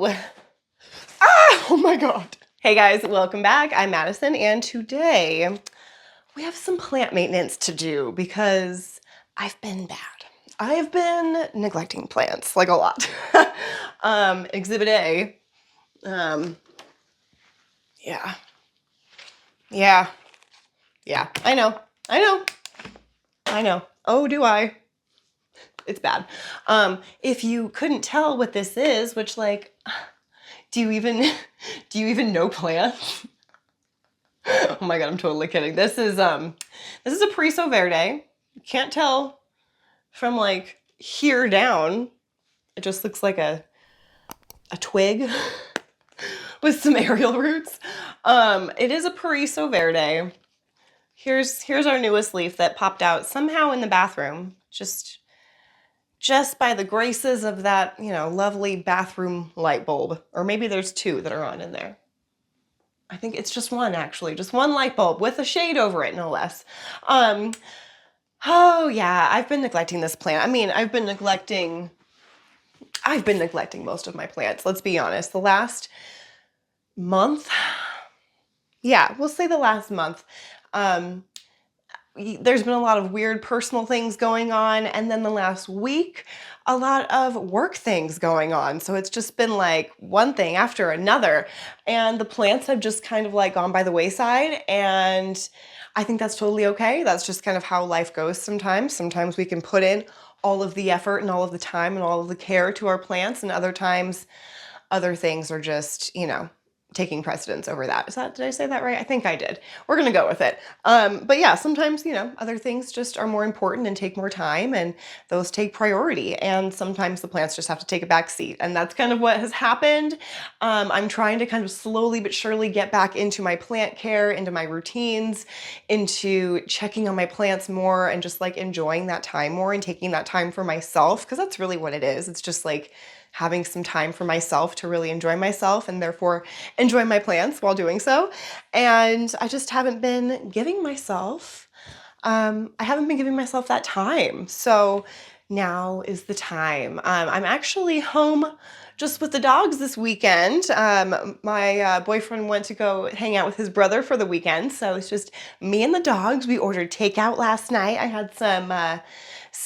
Hello! Oh my God. Hey guys, welcome back. I'm Madison, and today we have some plant maintenance to do because I've been bad. I've been neglecting plants, like a lot. Exhibit A. Yeah. I know. Oh, do I? It's bad. If you couldn't tell what this is, which like, do you even know plants? Oh my God, I'm totally kidding. This is a Paraiso Verde. You can't tell from like here down. It just looks like a twig with some aerial roots. It is a Paraiso Verde. Here's our newest leaf that popped out somehow in the bathroom. Just by the graces of that, you know, lovely bathroom light bulb. Or maybe there's two that are on in there. I think it's just one, actually. Just one light bulb with a shade over it, no less. Oh yeah, I've been neglecting this plant. I mean, I've been neglecting most of my plants, let's be honest. The last month, yeah, we'll say the last month, there's been a lot of weird personal things going on, and then the last week, a lot of work things going on. So it's just been like one thing after another, and the plants have just kind of like gone by the wayside, and I think that's totally okay. That's just kind of how life goes sometimes. Sometimes we can put in all of the effort and all of the time and all of the care to our plants, and other times, other things are just, you know, taking precedence over that. Did I say that right? I think I did. We're gonna go with it. But yeah, sometimes, you know, other things just are more important and take more time, and those take priority. And sometimes the plants just have to take a back seat. And that's kind of what has happened. I'm trying to kind of slowly but surely get back into my plant care, into my routines, into checking on my plants more and just like enjoying that time more and taking that time for myself. Because that's really what it is. It's just like having some time for myself to really enjoy myself and therefore enjoy my plants while doing so. And I just haven't been giving myself, that time. So now is the time. I'm actually home just with the dogs this weekend. My boyfriend went to go hang out with his brother for the weekend. So it's just me and the dogs. We ordered takeout last night. I had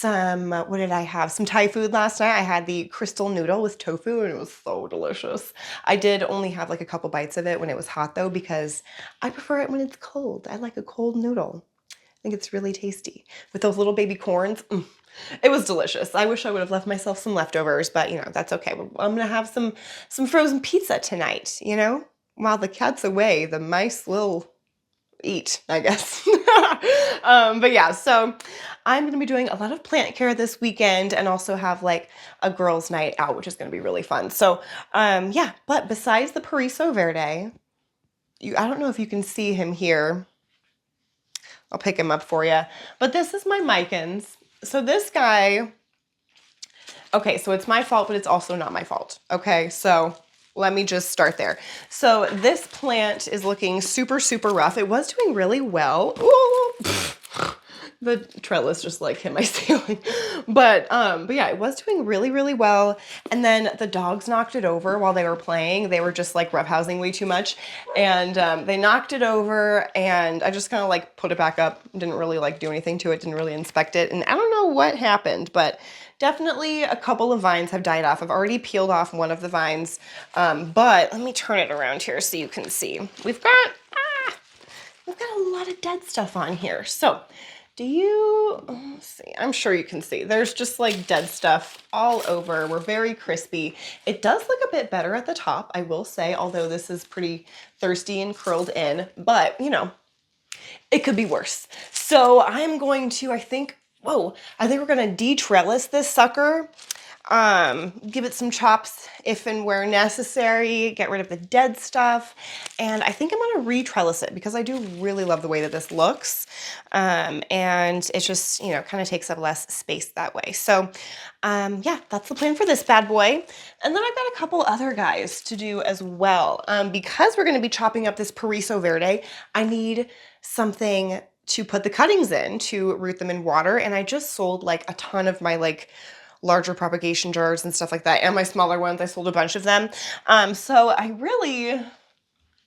what did I have? Some Thai food last night. I had the crystal noodle with tofu, and it was so delicious. I did only have like a couple bites of it when it was hot though, because I prefer it when it's cold. I like a cold noodle. I think it's really tasty with those little baby corns. It was delicious. I wish I would have left myself some leftovers, but you know, that's okay. I'm gonna have some frozen pizza tonight, you know? While the cat's away, the mice will eat, I guess. But yeah, so I'm gonna be doing a lot of plant care this weekend and also have like a girls' night out, which is gonna be really fun. So yeah, but besides the Paraiso Verde, I don't know if you can see him here. I'll pick him up for you. But this is my Micans. So this guy, okay, so it's my fault, but it's also not my fault. Okay, so let me just start there. So this plant is looking super, super rough. It was doing really well. Ooh, the trellis just like hit my ceiling. But yeah, it was doing really, really well. And then the dogs knocked it over while they were playing. They were just like roughhousing way too much. And they knocked it over, and I just kind of like put it back up. Didn't really like do anything to it. Didn't really inspect it. And I don't know what happened, but definitely a couple of vines have died off. I've already peeled off one of the vines, but let me turn it around here so you can see. We've got a lot of dead stuff on here. So let's see, I'm sure you can see. There's just like dead stuff all over. We're very crispy. It does look a bit better at the top, I will say, although this is pretty thirsty and curled in, but you know, it could be worse. So I'm going to, I think we're gonna de-trellis this sucker, give it some chops if and where necessary, get rid of the dead stuff, and I think I'm gonna re-trellis it because I do really love the way that this looks, and it just, you know, kind of takes up less space that way. So yeah, that's the plan for this bad boy. And then I've got a couple other guys to do as well. Because we're gonna be chopping up this Paraiso Verde, I need something to put the cuttings in to root them in water, and I just sold like a ton of my like larger propagation jars and stuff like that, and my smaller ones. I sold a bunch of them. So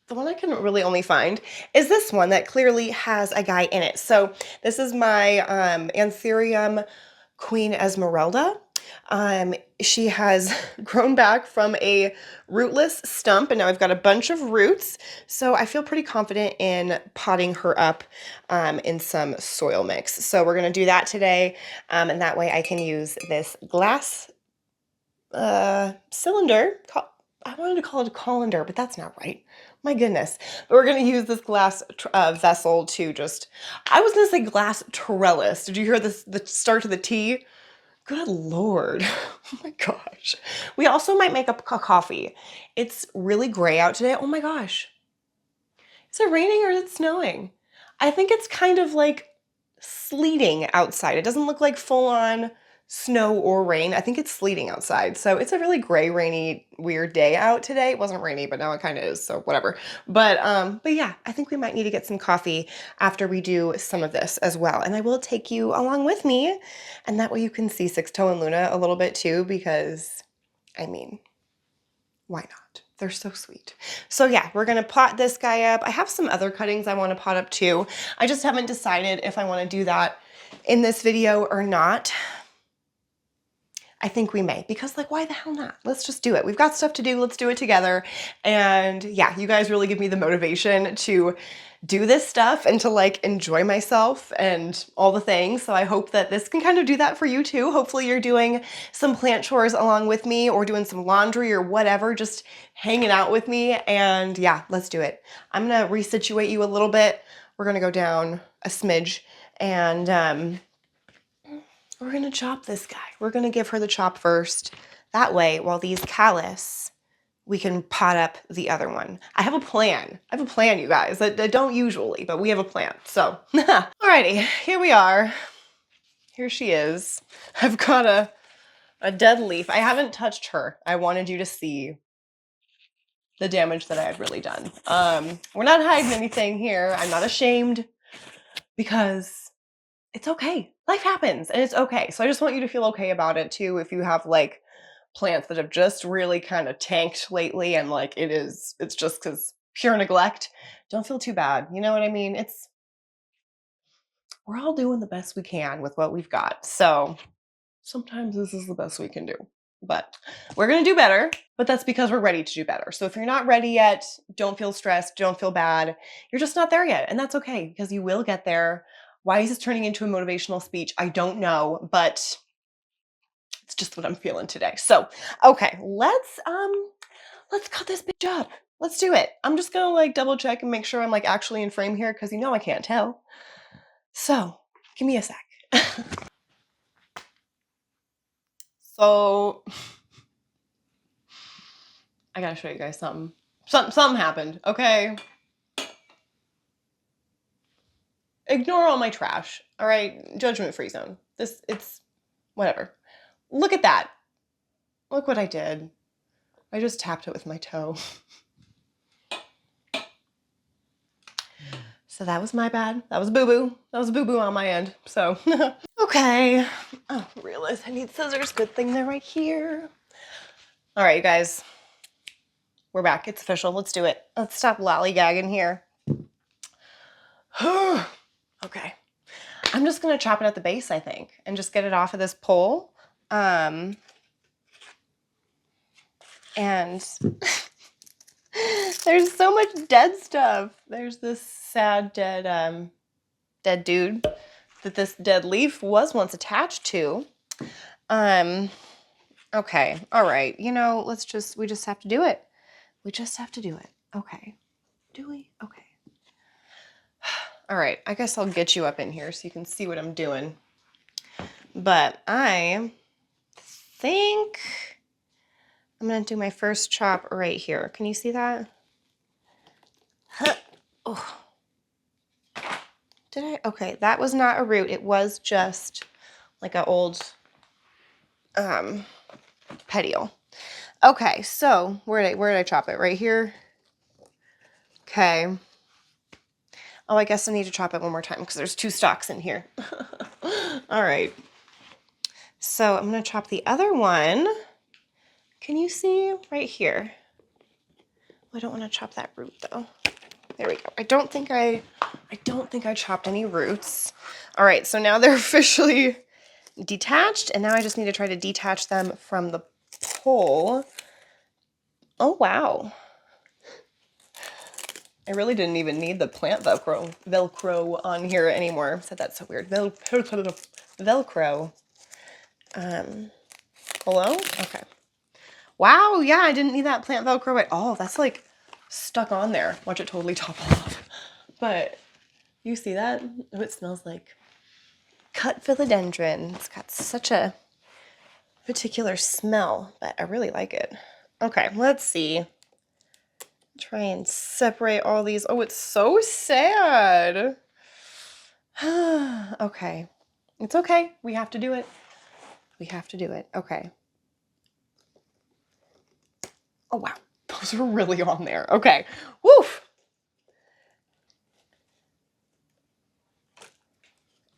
the one I can really only find is this one that clearly has a guy in it. So this is my Anthurium Queen Esmeralda. She has grown back from a rootless stump, and now I've got a bunch of roots. So I feel pretty confident in potting her up in some soil mix. So we're going to do that today, and that way I can use this glass cylinder. I wanted to call it a colander, but that's not right. My goodness. But we're going to use this glass vessel to just, I was going to say glass trellis. Did you hear this, the start to the T? Good Lord. Oh my gosh. We also might make up a coffee. It's really gray out today. Oh my gosh. Is it raining or is it snowing? I think it's kind of like sleeting outside. It doesn't look like full on snow or rain. I think it's sleeting outside. So it's a really gray, rainy, weird day out today. It wasn't rainy, but now it kind of is, so whatever. But yeah, I think we might need to get some coffee after we do some of this as well. And I will take you along with me, and that way you can see Sixto and Luna a little bit too, because I mean, why not? They're so sweet. So yeah, we're gonna pot this guy up. I have some other cuttings I want to pot up too. I just haven't decided if I want to do that in this video or not. I think we may, because like, why the hell not? Let's just do it. We've got stuff to do. Let's do it together. And yeah, you guys really give me the motivation to do this stuff and to like enjoy myself and all the things. So I hope that this can kind of do that for you too. Hopefully you're doing some plant chores along with me, or doing some laundry or whatever, just hanging out with me. And yeah, let's do it. I'm gonna resituate you a little bit. We're gonna go down a smidge, and we're gonna chop this guy. We're gonna give her the chop first. That way, while these callus, we can pot up the other one. I have a plan. I have a plan, you guys. I don't usually, but we have a plan. So, alrighty, here we are. Here she is. I've got a dead leaf. I haven't touched her. I wanted you to see the damage that I had really done. We're not hiding anything here. I'm not ashamed, because it's okay. Life happens and it's okay. So I just want you to feel okay about it too. If you have like plants that have just really kind of tanked lately, and like it's just because pure neglect, don't feel too bad. You know what I mean? We're all doing the best we can with what we've got. So sometimes this is the best we can do, but we're going to do better. But that's because we're ready to do better. So if you're not ready yet, don't feel stressed. Don't feel bad. You're just not there yet. And that's okay, because you will get there. Why is this turning into a motivational speech? I don't know, but it's just what I'm feeling today. So, okay, let's cut this bitch up. Let's do it. I'm just gonna like double check and make sure I'm like actually in frame here, because you know I can't tell. So, give me a sec. So, I gotta show you guys something. Something happened, okay? Ignore all my trash, all right? Judgment-free zone. It's whatever. Look at that. Look what I did. I just tapped it with my toe. So that was my bad. That was boo-boo. That was boo-boo on my end. So, okay. Oh, realize I need scissors. Good thing they're right here. All right, you guys. We're back. It's official. Let's do it. Let's stop lollygagging here. Okay. I'm just going to chop it at the base, I think, and just get it off of this pole. And there's so much dead stuff. There's this sad dead dude that this dead leaf was once attached to. Okay, all right. You know, we just have to do it. We just have to do it. Okay. Do we? Okay. All right, I guess I'll get you up in here so you can see what I'm doing. But I think I'm gonna do my first chop right here. Can you see that? Oh. Did I? Okay, that was not a root. It was just like an old petiole. Okay, so where did I chop it? Right here? Okay. Oh, I guess I need to chop it one more time because there's two stalks in here. All right. So I'm gonna chop the other one. Can you see right here? I don't want to chop that root though. There we go. I don't think I chopped any roots. All right, so now they're officially detached, and now I just need to try to detach them from the pole. Oh wow. I really didn't even need the plant Velcro on here anymore. I said that's so weird. Velcro. Hello? Okay. Wow, yeah, I didn't need that plant Velcro at all. That's like stuck on there. Watch it totally topple off. But you see that? Oh, it smells like cut philodendron. It's got such a particular smell, but I really like it. Okay, let's see. Try and separate all these. Oh, it's so sad. Okay. It's okay. We have to do it. We have to do it. Okay. Oh, wow. Those are really on there. Okay. Woof.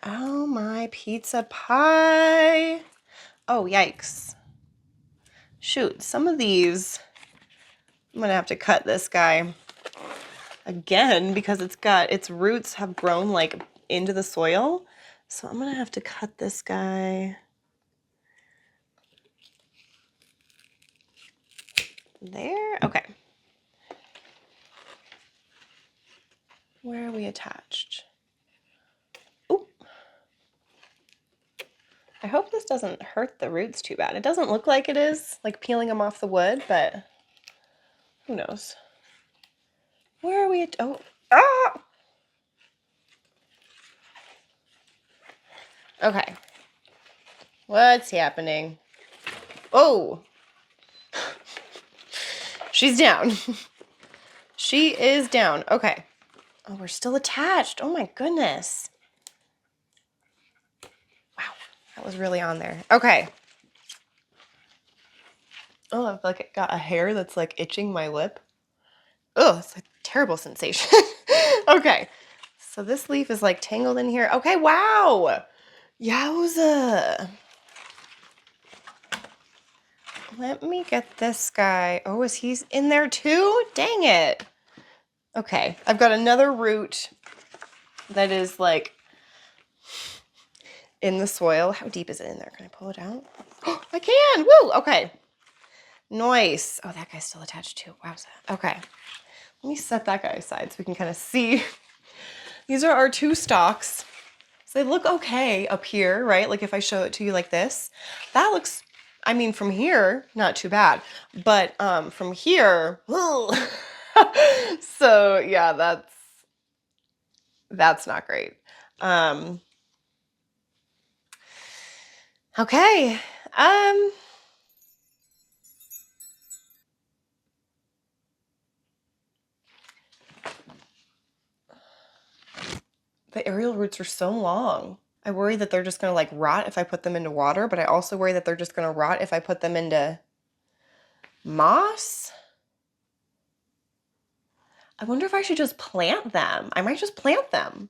Oh, my pizza pie. Oh, yikes. Shoot, some of these, I'm going to have to cut this guy again because its roots have grown like into the soil. So I'm going to have to cut this guy there. Okay. Where are we attached? Ooh. I hope this doesn't hurt the roots too bad. It doesn't look like it is, like peeling them off the wood, but who knows? Where are we at? Oh, ah! Okay. What's happening? Oh! She's down. She is down. Okay. Oh, we're still attached. Oh my goodness. Wow, that was really on there. Okay. Oh, I feel like it got a hair that's like itching my lip. Oh, it's a terrible sensation. Okay. So this leaf is like tangled in here. Okay, wow. Yowza. Let me get this guy. Oh, is he in there too? Dang it. Okay, I've got another root that is like in the soil. How deep is it in there? Can I pull it out? Oh, I can. Woo. Okay. Nice. Oh, that guy's still attached too. Wowza. Okay. Let me set that guy aside so we can kind of see. These are our two stalks. So they look okay up here, right? Like if I show it to you like this, that looks, I mean, from here, not too bad. But from here, so yeah, that's not great. Okay. The aerial roots are so long. I worry that they're just gonna like rot if I put them into water, but I also worry that they're just gonna rot if I put them into moss. I wonder if I should just plant them. I might just plant them.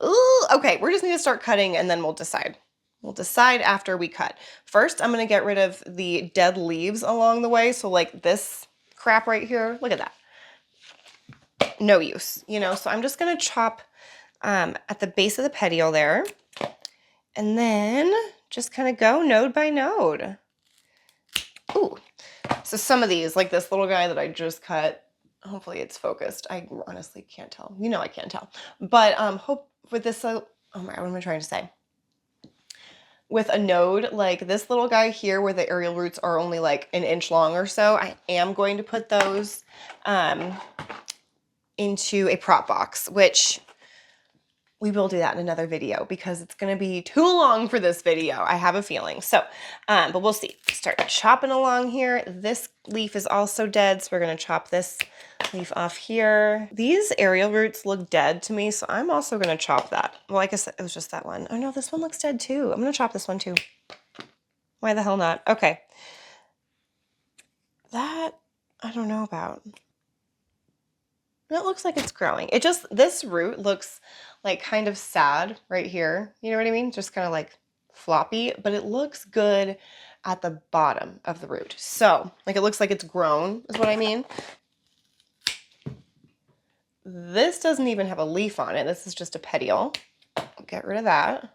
Ooh, okay, we're just need to start cutting and then we'll decide. We'll decide after we cut. First, I'm gonna get rid of the dead leaves along the way. So like this crap right here, look at that. No use, you know? So I'm just gonna chop at the base of the petiole there. And then just kind of go node by node. Ooh, so some of these, like this little guy that I just cut, hopefully it's focused. I honestly can't tell. You know I can't tell. But hope with this, oh my, what am I trying to say? With a node like this little guy here where the aerial roots are only like an inch long or so, I am going to put those into a prop box, which we will do that in another video because it's going to be too long for this video. I have a feeling. So, but we'll see. Start chopping along here. This leaf is also dead, so we're going to chop this leaf off here. These aerial roots look dead to me, so I'm also going to chop that. Well, I guess it was just that one. Oh no, this one looks dead too. I'm going to chop this one too. Why the hell not? Okay. That, I don't know about. It looks like it's growing. It just, this root looks like kind of sad right here. You know what I mean? Just kind of like floppy, but it looks good at the bottom of the root. So, like, it looks like it's grown, is what I mean. This doesn't even have a leaf on it. This is just a petiole. I'll get rid of that.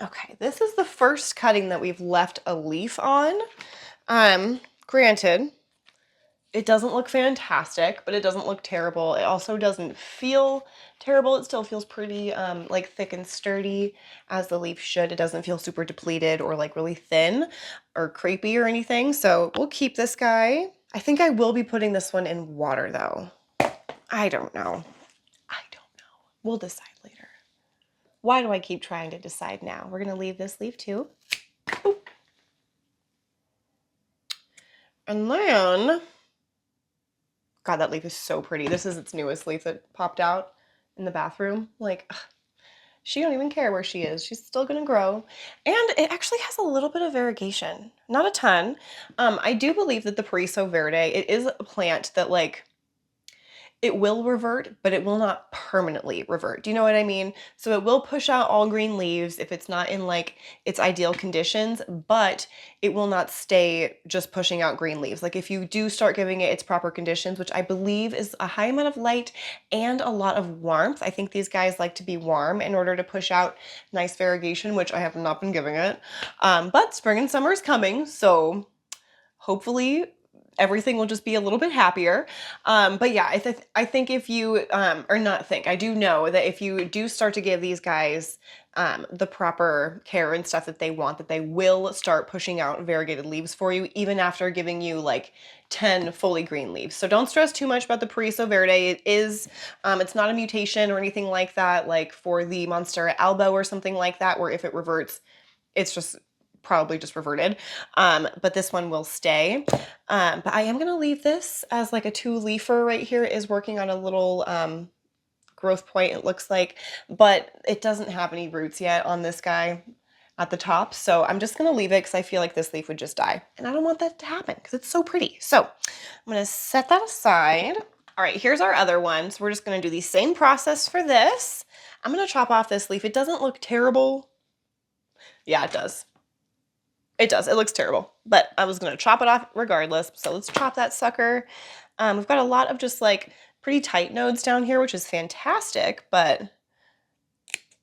Okay, this is the first cutting that we've left a leaf on. Granted, it doesn't look fantastic, but it doesn't look terrible. It also doesn't feel terrible. It still feels pretty like thick and sturdy as the leaf should. It doesn't feel super depleted or like really thin or crepey or anything. So we'll keep this guy. I think I will be putting this one in water though. I don't know. We'll decide later. Why do I keep trying to decide now? We're gonna leave this leaf too. Boop. And then, God, that leaf is so pretty. This is its newest leaf that popped out in the bathroom. Like, ugh, she don't even care where she is. She's still gonna grow. And it actually has a little bit of variegation. Not a ton. I do believe that the Paraiso Verde, it is a plant that like, it will revert, but it will not permanently revert. Do you know what I mean? So it will push out all green leaves if it's not in like its ideal conditions, but it will not stay just pushing out green leaves. Like if you do start giving it its proper conditions, which I believe is a high amount of light and a lot of warmth. I think these guys like to be warm in order to push out nice variegation, which I have not been giving it. But spring and summer is coming, so hopefully everything will just be a little bit happier. But yeah, I think if you, or not think, I do know that if you do start to give these guys the proper care and stuff that they want, that they will start pushing out variegated leaves for you, even after giving you like 10 fully green leaves. So don't stress too much about the Paraiso Verde. It is, it's not a mutation or anything like that, like for the Monstera albo or something like that, where if it reverts, it's just probably just reverted, but this one will stay. But I am gonna leave this as like a 2-leafer right here. It is working on a little growth point, it looks like, but it doesn't have any roots yet on this guy at the top. So I'm just gonna leave it because I feel like this leaf would just die. And I don't want that to happen because it's so pretty. So I'm gonna set that aside. All right, here's our other one. So we're just gonna do the same process for this. I'm gonna chop off this leaf. It doesn't look terrible. Yeah, it does. It does. It looks terrible, but I was going to chop it off regardless. So let's chop that sucker. We've got a lot of just like pretty tight nodes down here, which is fantastic, but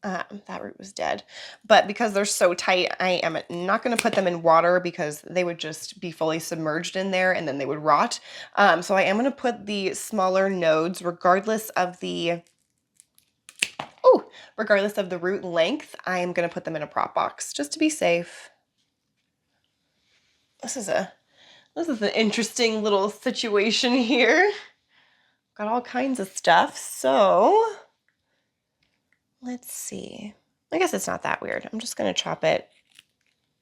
that root was dead. But because they're so tight, I am not going to put them in water because they would just be fully submerged in there and then they would rot. So I am going to put the smaller nodes regardless of the root length. I am going to put them in a prop box just to be safe. This is an interesting little situation here. Got all kinds of stuff. So let's see. I guess it's not that weird. I'm just gonna chop it.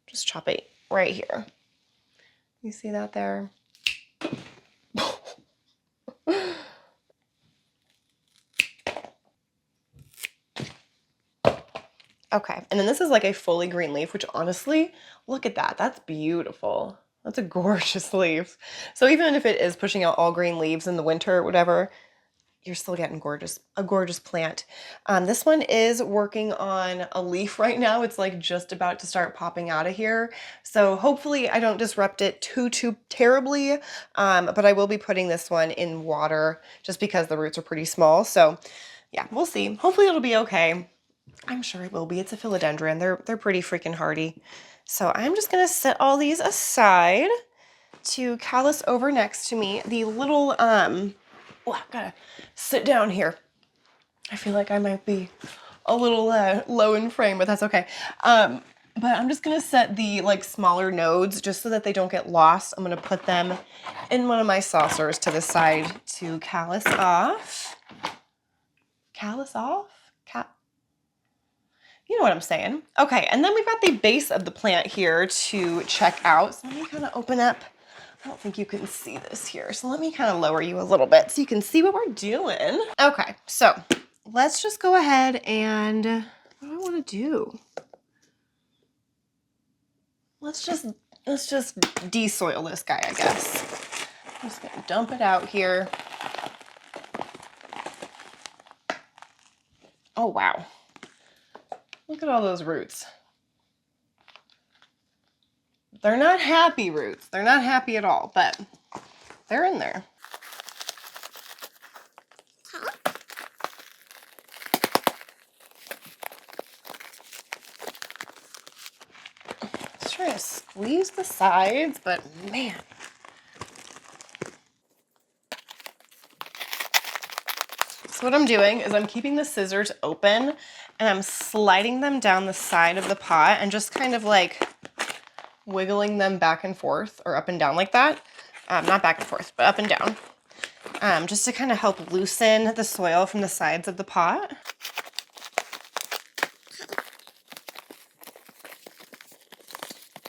Just chop it right here. You see that there? Okay, and then this is like a fully green leaf, which honestly, look at that. That's beautiful. That's a gorgeous leaf. So even if it is pushing out all green leaves in the winter or whatever, you're still getting a gorgeous plant. This one is working on a leaf right now. It's like just about to start popping out of here. So hopefully I don't disrupt it too terribly, but I will be putting this one in water just because the roots are pretty small. So yeah, we'll see. Hopefully it'll be okay. I'm sure it will be. It's a philodendron. They're pretty freaking hardy. So I'm just gonna set all these aside to callus over next to me. The little, oh, I've gotta sit down here. I feel like I might be a little low in frame, but that's okay. But I'm just gonna set the like smaller nodes just so that they don't get lost. I'm gonna put them in one of my saucers to the side to callus off. Callus off? You know what I'm saying. Okay, and then we've got the base of the plant here to check out. So let me kind of open up. I don't think you can see this here. So let me kind of lower you a little bit so you can see what we're doing. Okay, so let's just go ahead and, what do I want to do? Let's just de-soil this guy, I guess. I'm just gonna dump it out here. Oh, wow. Look at all those roots. They're not happy roots. They're not happy at all, but they're in there. Just trying to squeeze the sides, but man. So what I'm doing is I'm keeping the scissors open and I'm sliding them down the side of the pot and just kind of like wiggling them back and forth or up and down like that. Not back and forth, but up and down. Just to kind of help loosen the soil from the sides of the pot.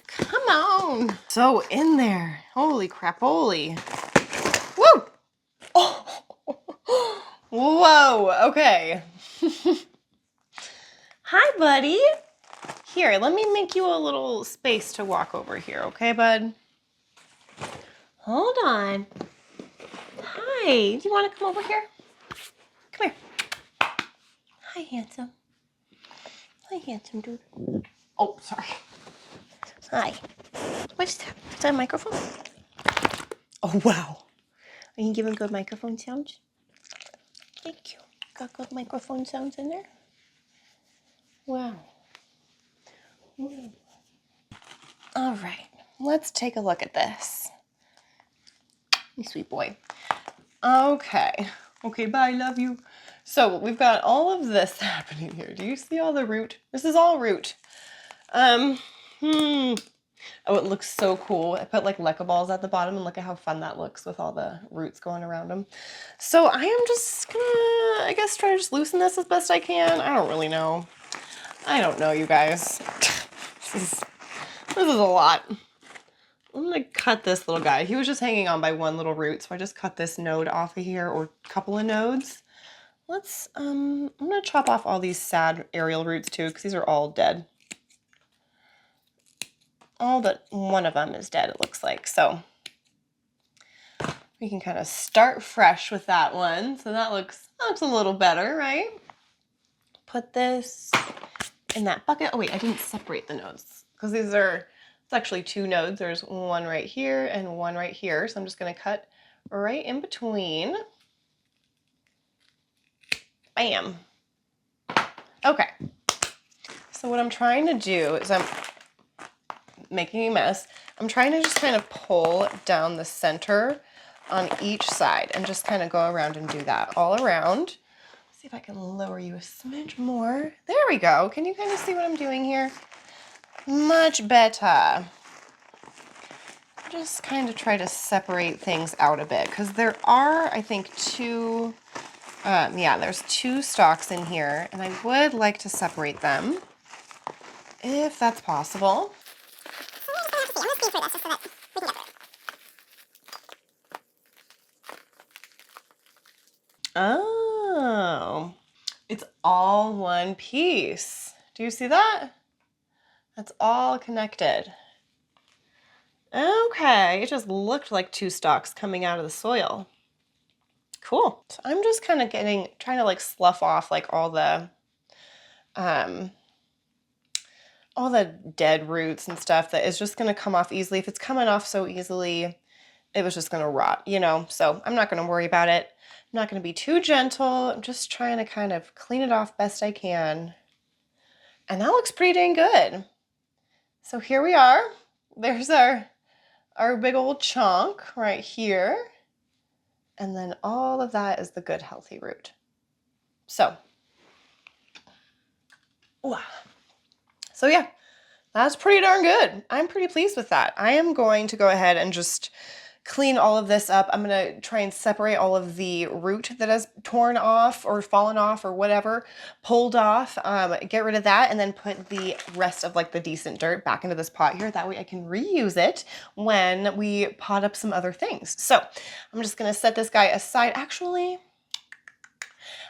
Come on. So in there. Holy crapoly. Woo! Oh. Whoa, okay. Hi, buddy. Here, let me make you a little space to walk over here, okay, bud? Hold on. Hi, do you want to come over here? Come here. Hi, handsome. Hi, handsome dude. Oh, sorry. Hi. What's that? Is that a microphone? Oh, wow. Are you giving good microphone sounds? Thank you. Got good microphone sounds in there? Wow. All right, let's take a look at this. You sweet boy. Okay. Okay, bye, love you. So we've got all of this happening here. Do you see all the root? This is all root. Oh, it looks so cool. I put like Leca balls at the bottom and look at how fun that looks with all the roots going around them. So I am just gonna, I guess, try to just loosen this as best I can. I don't really know. I don't know, you guys. This is a lot. I'm gonna cut this little guy. He was just hanging on by one little root, so I just cut this node off of here, or a couple of nodes. Let's, I'm gonna chop off all these sad aerial roots too, because these are all dead. All but one of them is dead, it looks like. So we can kind of start fresh with that one. So that looks a little better, right? Put this in that bucket. Oh wait, I didn't separate the nodes because these are, it's actually two nodes. There's one right here and one right here. So I'm just gonna cut right in between. Bam. Okay. So what I'm trying to do is I'm making a mess. I'm trying to just kind of pull down the center on each side and just kind of go around and do that all around. See if I can lower you a smidge more. There we go. Can you kind of see what I'm doing here? Much better. Just kind of try to separate things out a bit because there are, I think, two, yeah, there's two stalks in here and I would like to separate them if that's possible. Oh, it's all one piece. Do you see that? That's all connected. Okay, it just looked like two stalks coming out of the soil. Cool. So I'm just kind of trying to like slough off like all the dead roots and stuff that is just going to come off easily. If it's coming off so easily, it was just going to rot, you know? So I'm not going to worry about it. I'm not going to be too gentle. I'm just trying to kind of clean it off best I can. And that looks pretty dang good. So here we are. There's our big old chunk right here. And then all of that is the good healthy root. So yeah, that's pretty darn good. I'm pretty pleased with that. I am going to go ahead and just clean all of this up. I'm going to try and separate all of the root that has torn off or fallen off or whatever, pulled off, get rid of that, and then put the rest of like the decent dirt back into this pot here. That way I can reuse it when we pot up some other things. So I'm just going to set this guy aside. Actually,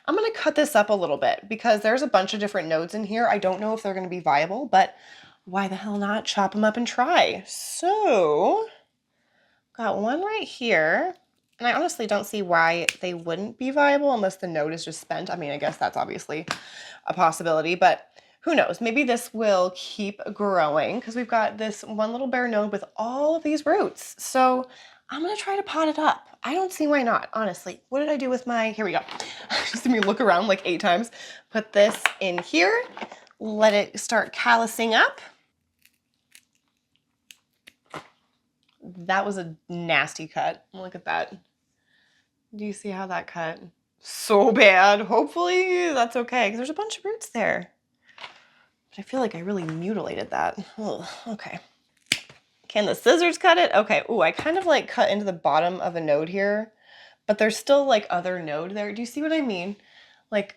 I'm going to cut this up a little bit because there's a bunch of different nodes in here. I don't know if they're going to be viable, but why the hell not chop them up and try? So got one right here. And I honestly don't see why they wouldn't be viable unless the node is just spent. I mean, I guess that's obviously a possibility, but who knows? Maybe this will keep growing because we've got this one little bare node with all of these roots. So I'm gonna try to pot it up. I don't see why not, honestly. What did I do with my, here we go. Just let me look around like 8 times. Put this in here, let it start callousing up. That was a nasty cut. Look at that. Do you see how that cut? So bad. Hopefully that's okay, because there's a bunch of roots there. But I feel like I really mutilated that. Ugh, okay. Can the scissors cut it? Okay. Ooh, I kind of like cut into the bottom of a node here, but there's still like other node there. Do you see what I mean? Like,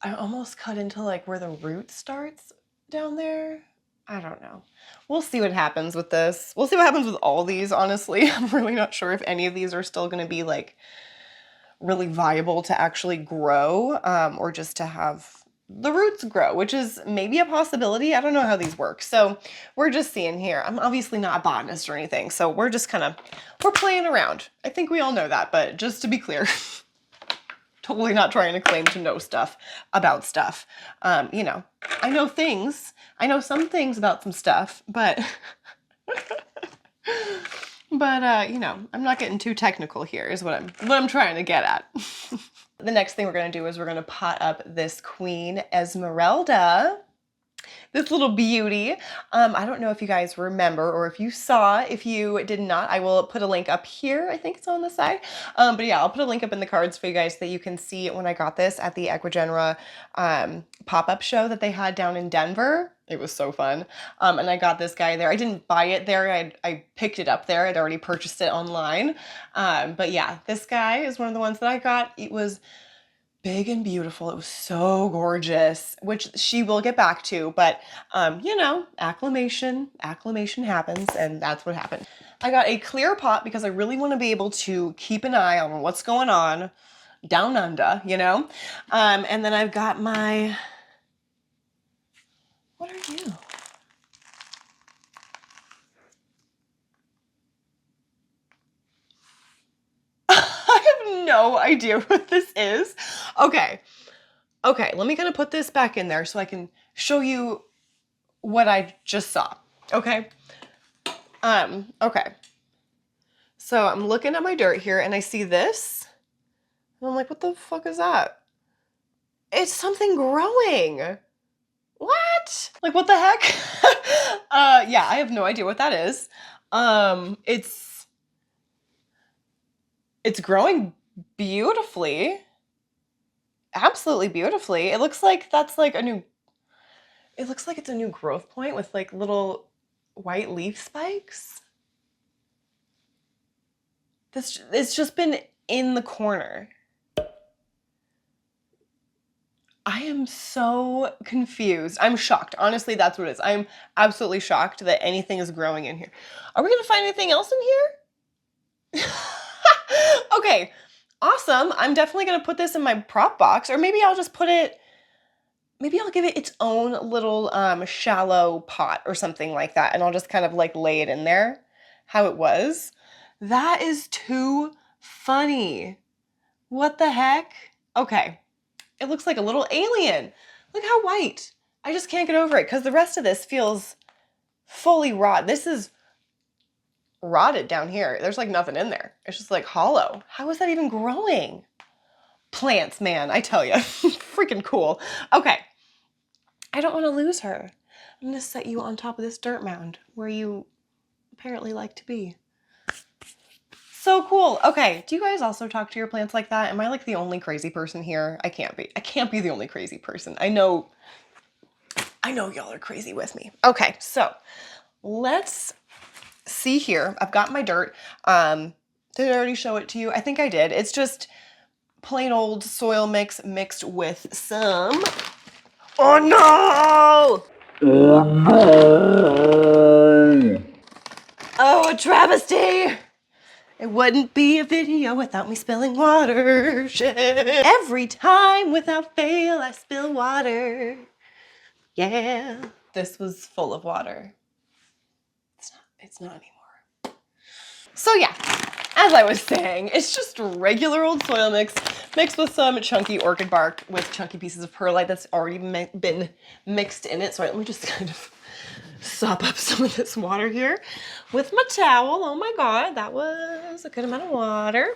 I almost cut into like where the root starts down there. I don't know. We'll see what happens with this. We'll see what happens with all these, honestly. I'm really not sure if any of these are still going to be like really viable to actually grow, or just to have the roots grow, which is maybe a possibility. I don't know how these work. So we're just seeing here. I'm obviously not a botanist or anything, so we're just we're playing around. I think we all know that, but just to be clear, totally not trying to claim to know stuff about stuff. You know, I know things. I know some things about some stuff, but you know, I'm not getting too technical here is what I'm trying to get at. The next thing we're going to do is we're going to pot up this Queen Esmeralda. This little beauty. I don't know if you guys remember or if you saw. If you did not, I will put a link up here. I think it's on the side. But yeah, I'll put a link up in the cards for you guys so that you can see when I got this at the Equigenera pop-up show that they had down in Denver. It was so fun. And I got this guy there. I didn't buy it there. I picked it up there. I'd already purchased it online. But yeah, this guy is one of the ones that I got. It was big and beautiful. It was so gorgeous, which she will get back to, but you know, acclimation happens, and that's what happened. I got a clear pot because I really want to be able to keep an eye on what's going on down under, you know? And then I've got my, what are you? I have no idea what this is. Okay, let me kind of put this back in there so I can show you what I just saw. Okay. Okay. So I'm looking at my dirt here and I see this. And I'm like, what the fuck is that? It's something growing. What? Like, what the heck? Yeah, I have no idea what that is. It's growing beautifully. Absolutely beautifully. It looks like that's like it looks like it's a new growth point with like little white leaf spikes. It's just been in the corner. I am so confused. I'm shocked. Honestly, that's what it is. I'm absolutely shocked that anything is growing in here. Are we gonna find anything else in here? Okay, awesome. I'm definitely gonna put this in my prop box, or maybe I'll just put it, maybe I'll give it its own little shallow pot or something like that, and I'll just kind of like lay it in there how it was. That is too funny. What the heck? Okay. It looks like a little alien. Look how white. I just can't get over it because the rest of this feels fully rot. This is rotted down here. There's like nothing in there. It's just like hollow. How is that even growing? Plants, man, I tell you. Freaking cool. Okay. I don't want to lose her. I'm going to set you on top of this dirt mound where you apparently like to be. So cool. Okay. Do you guys also talk to your plants like that? Am I like the only crazy person here? I can't be. I can't be the only crazy person. I know y'all are crazy with me. Okay. So let's see here. I've got my dirt. Did I already show it to you? I think I did. It's just plain old soil mix mixed with some, oh no! Oh, a travesty! It wouldn't be a video without me spilling water. Shit. Every time without fail, I spill water. Yeah. This was full of water. It's not anymore. So yeah, as I was saying, it's just regular old soil mix mixed with some chunky orchid bark with chunky pieces of perlite that's already been mixed in it. So let me just kind of sop up some of this water here with my towel. Oh my God, that was a good amount of water.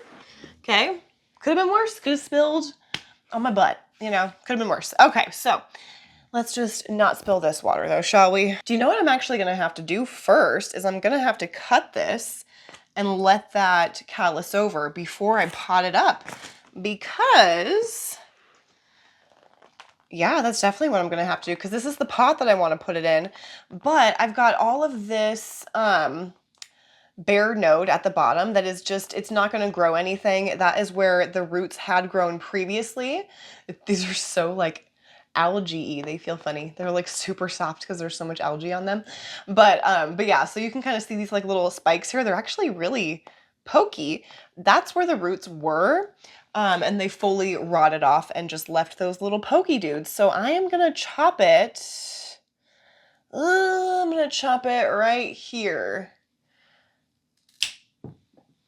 Okay, could have been worse. Could have spilled on my butt, you know, could have been worse. Okay, so let's just not spill this water though, shall we? Do you know what I'm actually gonna have to do first is I'm gonna have to cut this and let that callus over before I pot it up, because yeah, that's definitely what I'm gonna have to do, because this is the pot that I want to put it in, but I've got all of this bare node at the bottom that is just, it's not going to grow anything. That is where the roots had grown previously. These are so like algae-y. They feel funny. They're like super soft because there's so much algae on them. But yeah, so you can kind of see these like little spikes here. They're actually really pokey. That's where the roots were. And they fully rotted off and just left those little pokey dudes. So I am going to chop it. I'm going to chop it right here.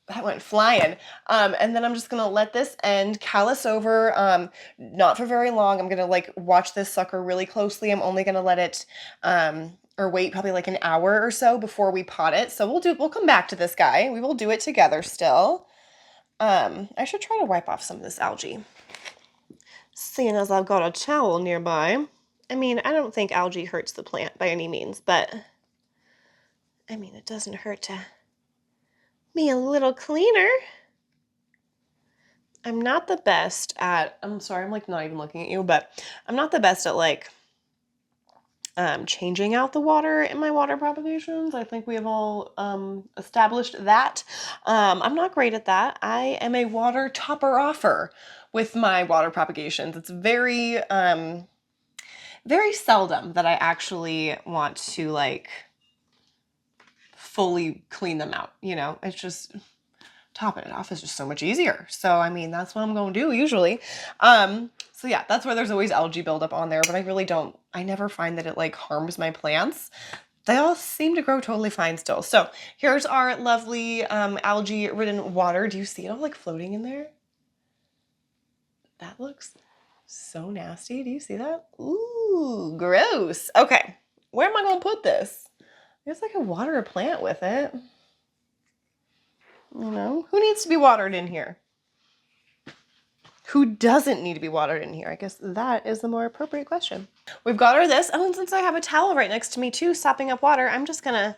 That went flying. And then I'm just gonna let this end callus over, not for very long. I'm gonna like watch this sucker really closely. I'm only gonna let it, or wait probably like an hour or so before we pot it. So we'll come back to this guy. We will do it together still. I should try to wipe off some of this algae. Seeing as I've got a towel nearby. I mean, I don't think algae hurts the plant by any means, but I mean, it doesn't hurt to be a little cleaner. I'm not the best at, I'm sorry, I'm like not even looking at you, but I'm not the best at like changing out the water in my water propagations. I think we have all established that. I'm not great at that. I am a water topper offer with my water propagations. It's very, very seldom that I actually want to like fully clean them out. You know, it's just, topping it off is just so much easier. So, I mean, that's what I'm going to do usually. So yeah, that's where there's always algae buildup on there, but I never find that it like harms my plants. They all seem to grow totally fine still. So here's our lovely algae ridden water. Do you see it all like floating in there? That looks so nasty. Do you see that? Ooh, gross. Okay, where am I going to put this? I guess I could water a plant with it. You know, who needs to be watered in here? Who doesn't need to be watered in here? I guess that is the more appropriate question. We've got our this. Oh, and since I have a towel right next to me too, sopping up water, I'm just gonna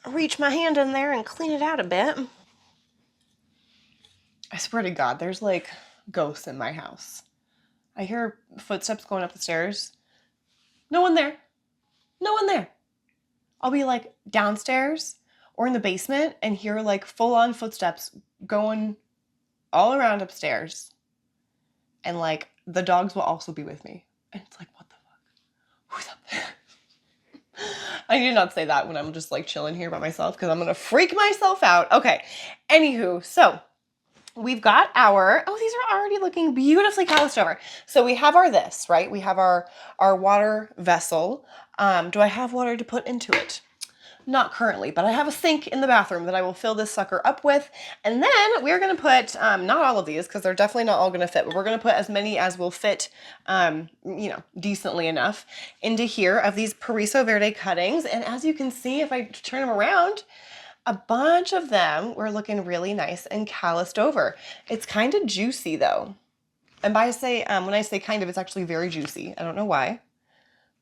reach my hand in there and clean it out a bit. I swear to God, there's like ghosts in my house. I hear footsteps going up the stairs. No one there. No one there. I'll be like downstairs or in the basement and hear like full-on footsteps going all around upstairs, and like the dogs will also be with me, and it's like, what the fuck, who's up there? I do not say that when I'm just like chilling here by myself, because I'm gonna freak myself out. Okay, anywho, so we've got our, oh, these are already looking beautifully calloused over. So we have our this, right? We have our water vessel. Do I have water to put into it? Not currently, but I have a sink in the bathroom that I will fill this sucker up with. And then we're going to put, not all of these, because they're definitely not all going to fit, but we're going to put as many as will fit, you know, decently enough into here of these Paraiso Verde cuttings. And as you can see, if I turn them around, a bunch of them were looking really nice and calloused over. It's kind of juicy though. And by say, when I say kind of, it's actually very juicy. I don't know why,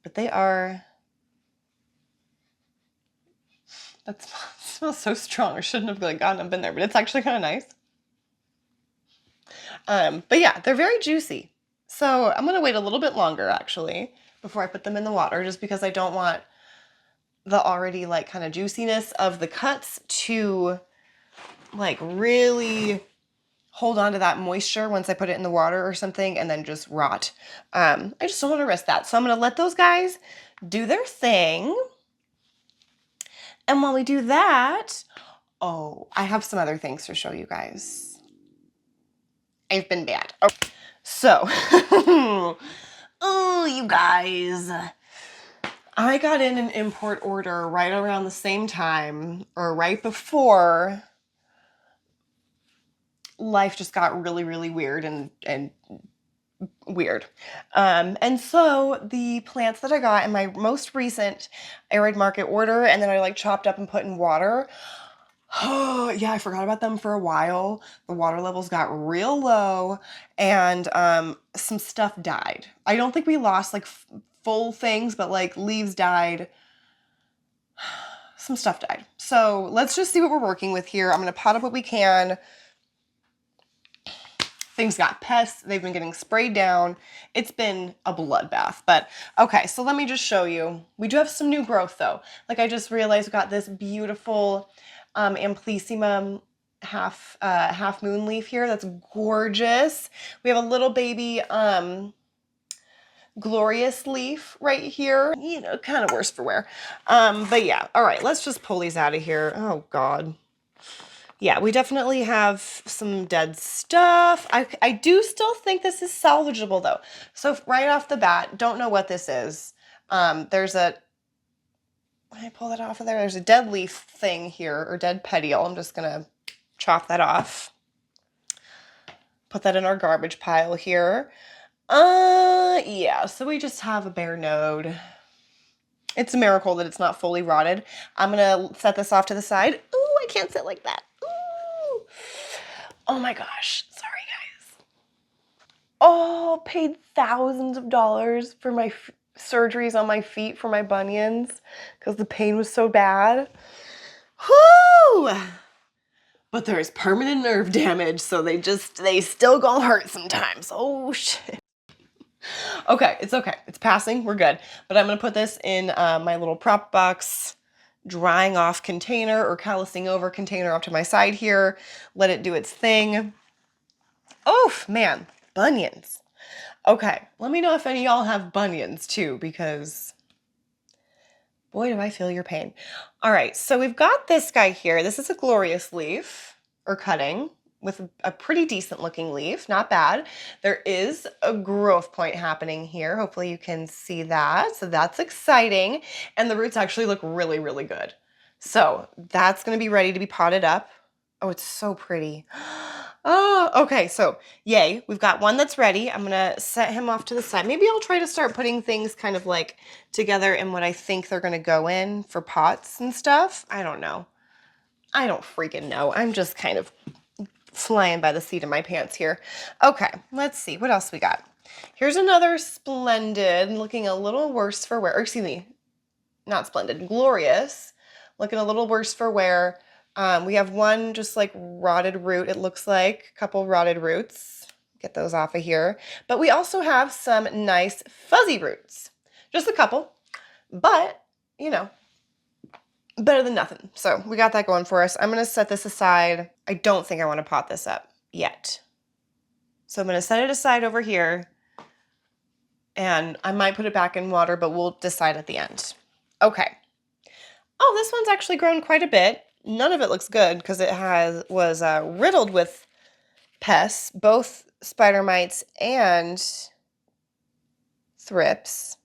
but they are. That smells so strong. I shouldn't have like gotten up in there, but it's actually kind of nice. But yeah, they're very juicy. So I'm going to wait a little bit longer actually before I put them in the water, just because I don't want the already like kind of juiciness of the cuts to like really hold on to that moisture once I put it in the water or something and then just rot. I just don't want to risk that. So I'm going to let those guys do their thing. And while we do that, oh, I have some other things to show you guys. I've been bad. Oh. So, oh, you guys. I got in an import order right around the same time or right before life just got really, really weird and weird. And so the plants that I got in my most recent arid market order and then I like chopped up and put in water. Oh, yeah, I forgot about them for a while. The water levels got real low and some stuff died. I don't think we lost like full things, but like leaves died. Some stuff died. So let's just see what we're working with here. I'm gonna pot up what we can. Things got pests. They've been getting sprayed down. It's been a bloodbath. But okay, so let me just show you. We do have some new growth though. Like I just realized we got this beautiful Amplissima half moon leaf here. That's gorgeous. We have a little baby glorious leaf right here. You know, kind of worse for wear. But yeah, all right, let's just pull these out of here. Oh God. Yeah, we definitely have some dead stuff. I do still think this is salvageable though. So right off the bat, don't know what this is. There's a, when I pull that off of there, there's a dead leaf thing here, or dead petiole. I'm just gonna chop that off. Put that in our garbage pile here. Yeah, so we just have a bare node. It's a miracle that it's not fully rotted. I'm gonna set this off to the side. Ooh, I can't sit like that. Ooh. Oh my gosh, sorry guys. Oh, paid thousands of dollars for my surgeries on my feet for my bunions because the pain was so bad. Whoo! But there's permanent nerve damage, so they still gonna hurt sometimes. Oh shit. Okay, it's okay. It's passing. We're good. But I'm going to put this in my little prop box drying off container or callousing over container up to my side here. Let it do its thing. Oh, man. Bunions. Okay, let me know if any of y'all have bunions too, because boy, do I feel your pain. All right, so we've got this guy here. This is a glorious leaf or cutting with a pretty decent looking leaf, not bad. There is a growth point happening here. Hopefully you can see that. So that's exciting. And the roots actually look really, really good. So that's gonna be ready to be potted up. Oh, it's so pretty. Oh, okay, so yay, we've got one that's ready. I'm gonna set him off to the side. Maybe I'll try to start putting things kind of like together in what I think they're gonna go in for pots and stuff. I don't know. I don't freaking know. I'm just kind of flying by the seat of my pants here. Okay, let's see what else we got. Here's another splendid, looking a little worse for wear, or excuse me, not splendid, glorious, looking a little worse for wear. We have one just like rotted root, it looks like, a couple rotted roots. Get those off of here. But we also have some nice fuzzy roots. Just a couple, but you know, better than nothing. So we got that going for us. I'm gonna set this aside. I don't think I wanna pot this up yet. So I'm gonna set it aside over here and I might put it back in water, but we'll decide at the end. Okay. Oh, this one's actually grown quite a bit. None of it looks good because it was riddled with pests, both spider mites and thrips.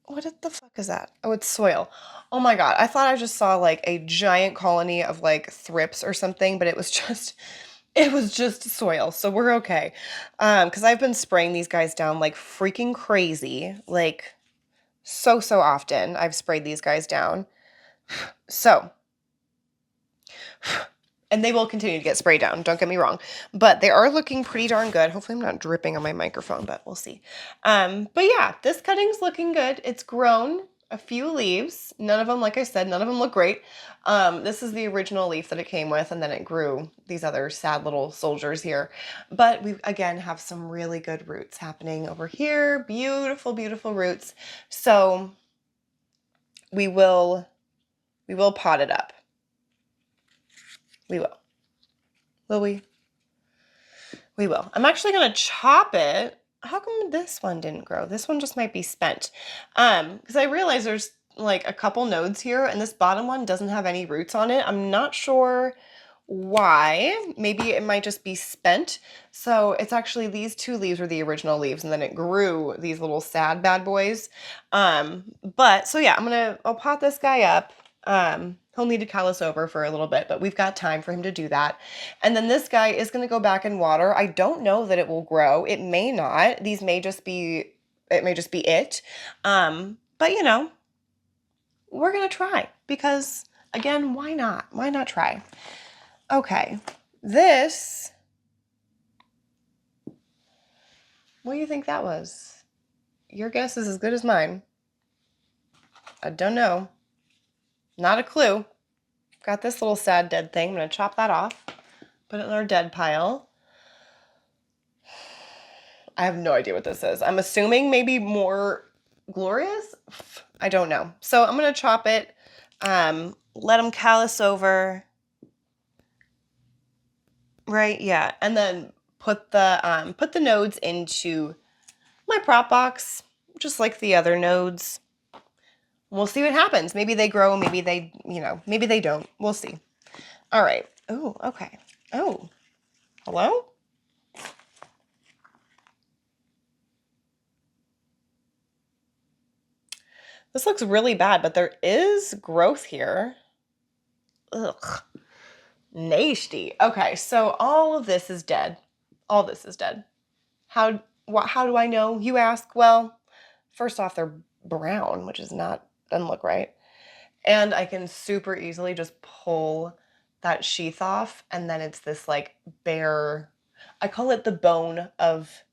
What the fuck is that? Oh, it's soil. Oh my God. I thought I just saw like a giant colony of like thrips or something, but it was just soil. So we're okay. Because I've been spraying these guys down like freaking crazy. Like so often I've sprayed these guys down. So, and they will continue to get sprayed down, don't get me wrong, but they are looking pretty darn good. Hopefully I'm not dripping on my microphone, but we'll see. But yeah, this cutting's looking good. It's grown a few leaves. None of them, like I said, none of them look great. This is the original leaf that it came with, and then it grew these other sad little soldiers here. But we, again, have some really good roots happening over here. Beautiful, beautiful roots. So we will pot it up. We will. Will we? We will. I'm actually going to chop it. How come this one didn't grow? This one just might be spent. Because I realize there's like a couple nodes here and this bottom one doesn't have any roots on it. I'm not sure why. Maybe it might just be spent. So it's actually these 2 leaves were the original leaves, and then it grew these little sad bad boys. But so yeah, I'll pot this guy up. He'll need to callus over for a little bit, but we've got time for him to do that. And then this guy is going to go back in water. I don't know that it will grow. It may not. These may just be, it may just be it. But you know, we're going to try because again, why not? Why not try? Okay, this, what do you think that was? Your guess is as good as mine. I don't know. Not a clue. Got this little sad dead thing. I'm going to chop that off. Put it in our dead pile. I have no idea what this is. I'm assuming maybe more glorious? I don't know. So I'm going to chop it. Let them callus over. Right, yeah. And then put the nodes into my prop box, just like the other nodes. We'll see what happens. Maybe they grow, maybe they, you know, maybe they don't. We'll see. All right. Oh, okay. Oh, hello? This looks really bad, but there is growth here. Ugh. Nasty. Okay, so all of this is dead. All this is dead. How do I know, you ask? Well, first off, they're brown, which is not, doesn't look right. And I can super easily just pull that sheath off, and then it's this like bare, I call it the bone of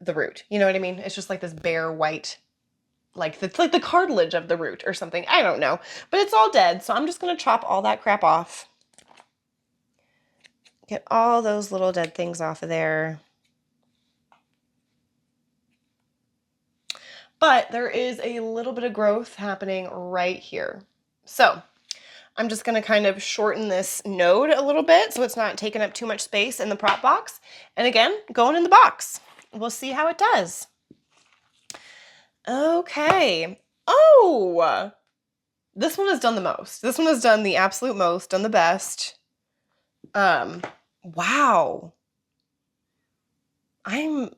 the root. You know what I mean? It's just like this bare white, like it's like the cartilage of the root or something. I don't know, but it's all dead. So I'm just gonna chop all that crap off. Get all those little dead things off of there. But there is a little bit of growth happening right here. So I'm just going to kind of shorten this node a little bit so it's not taking up too much space in the prop box. And again, going in the box. We'll see how it does. Okay. Oh, this one has done the most. This one has done the absolute most, done the best. Wow. I'm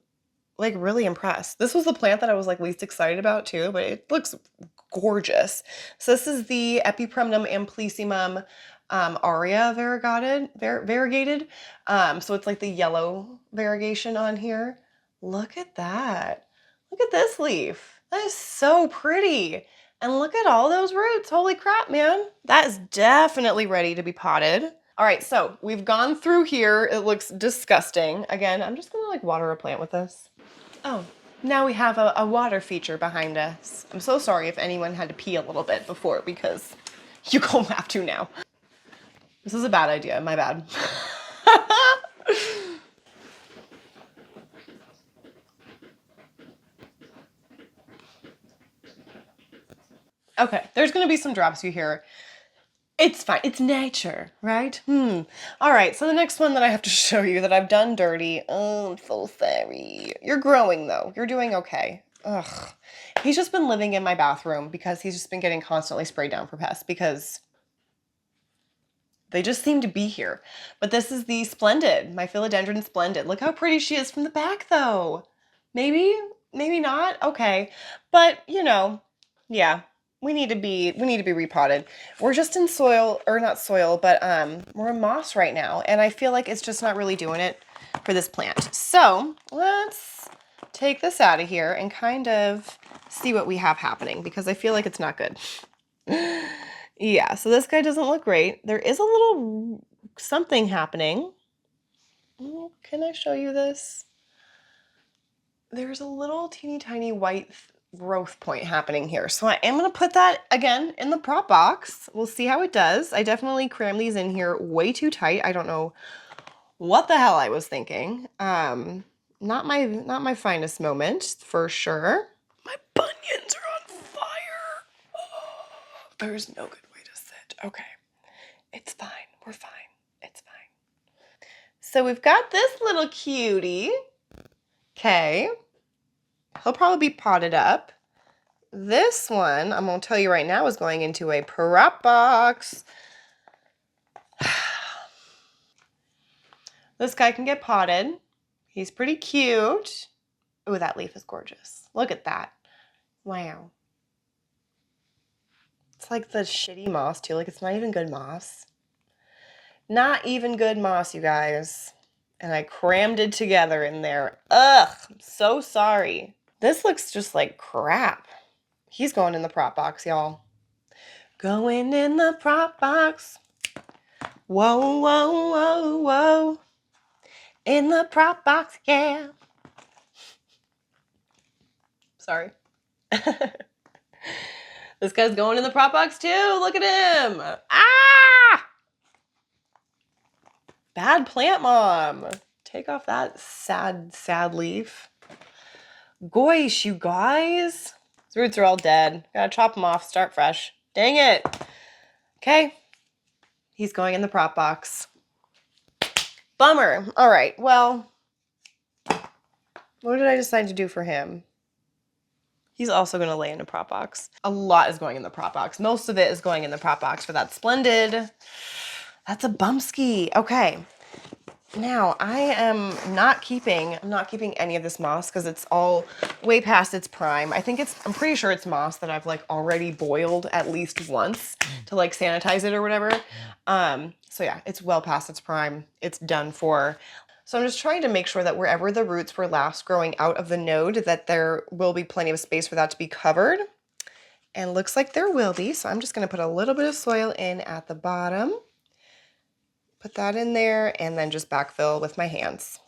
like really impressed. This was the plant that I was like least excited about too, but it looks gorgeous. So this is the Epipremnum amplissimum aria variegated. So it's like the yellow variegation on here. Look at that. Look at this leaf. That is so pretty. And look at all those roots. Holy crap, man. That is definitely ready to be potted. All right, so we've gone through here. It looks disgusting. Again, I'm just gonna like water a plant with this. Oh, now we have a water feature behind us. I'm so sorry if anyone had to pee a little bit before because you don't have to now. This is a bad idea, my bad. Okay, there's gonna be some drops you hear. It's fine, it's nature, right? All right, so the next one that I have to show you that I've done dirty. Oh, I'm so sorry. You're growing though, you're doing okay. Ugh. He's just been living in my bathroom because he's just been getting constantly sprayed down for pests because they just seem to be here. But this is the Splendid, my Philodendron Splendid. Look how pretty she is from the back though. Maybe, maybe not, okay. But you know, yeah. We need to be repotted. We're just in soil, or not soil, but we're in moss right now, and I feel like it's just not really doing it for this plant. So let's take this out of here and kind of see what we have happening because I feel like it's not good. Yeah, so this guy doesn't look great. There is a little something happening. Can I show you this? There's a little teeny tiny white growth point happening here. So I am going to put that again in the prop box. We'll see how it does. I definitely crammed these in here way too tight. I don't know what the hell I was thinking. Not my finest moment for sure. My bunions are on fire. Oh, there's no good way to sit. Okay. It's fine. We're fine. It's fine. So we've got this little cutie. Okay. He'll probably be potted up. This one, I'm going to tell you right now, is going into a prop box. This guy can get potted. He's pretty cute. Oh, that leaf is gorgeous. Look at that. Wow. It's like the shitty moss too. Like it's not even good moss. Not even good moss, you guys. And I crammed it together in there. Ugh, I'm so sorry. This looks just like crap. He's going in the prop box, y'all. Going in the prop box. Whoa, whoa, whoa, whoa. In the prop box, yeah. Sorry. This guy's going in the prop box too. Look at him. Ah! Bad plant mom. Take off that sad leaf. Gosh, you guys. His roots are all dead. Gotta chop them off, start fresh. Dang it. Okay. He's going in the prop box. Bummer. All right, well, what did I decide to do for him? He's also going to lay in a prop box. A lot is going in the prop box. Most of it is going in the prop box for that splendid. That's a bumski. Okay. Now I'm not keeping any of this moss because it's all way past its prime. I'm pretty sure it's moss that I've like already boiled at least once to like sanitize it or whatever. So yeah, it's well past its prime. It's done for. So I'm just trying to make sure that wherever the roots were last growing out of the node, that there will be plenty of space for that to be covered. And looks like there will be. So I'm just going to put a little bit of soil in at the bottom. Put that in there and then just backfill with my hands.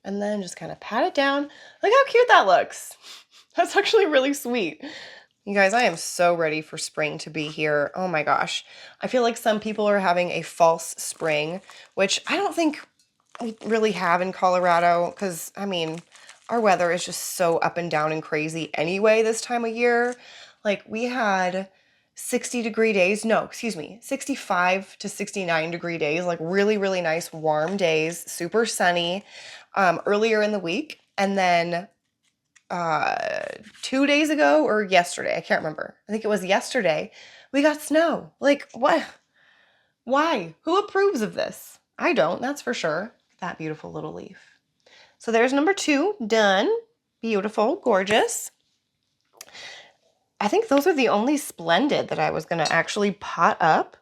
And then just kind of pat it down. Look how cute that looks. That's actually really sweet. You guys, I am so ready for spring to be here. Oh my gosh. I feel like some people are having a false spring, which I don't think we really have in Colorado because, I mean, our weather is just so up and down and crazy anyway this time of year. Like we had 60-degree days. No, excuse me, 65 to 69-degree days, like really, really nice warm days, super sunny earlier in the week. And then 2 days ago or yesterday, I can't remember. I think it was yesterday, we got snow. Like what? Why? Who approves of this? I don't, that's for sure. That beautiful little leaf. So there's number 2 done. Beautiful, gorgeous. I think those are the only splendid that I was going to actually pot up,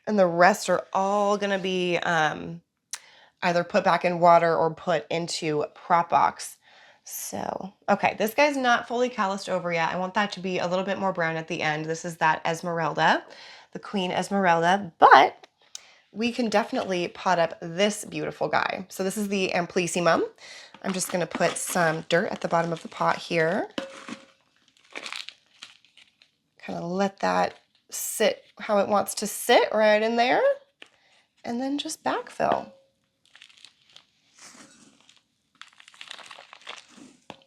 and the rest are all going to be either put back in water or put into prop box. So, okay, this guy's not fully calloused over yet. I want that to be a little bit more brown at the end. This is that Esmeralda, the Queen Esmeralda, but we can definitely pot up this beautiful guy. So this is the Amplyssimum. I'm just going to put some dirt at the bottom of the pot here. Kind of let that sit how it wants to sit right in there. And then just backfill.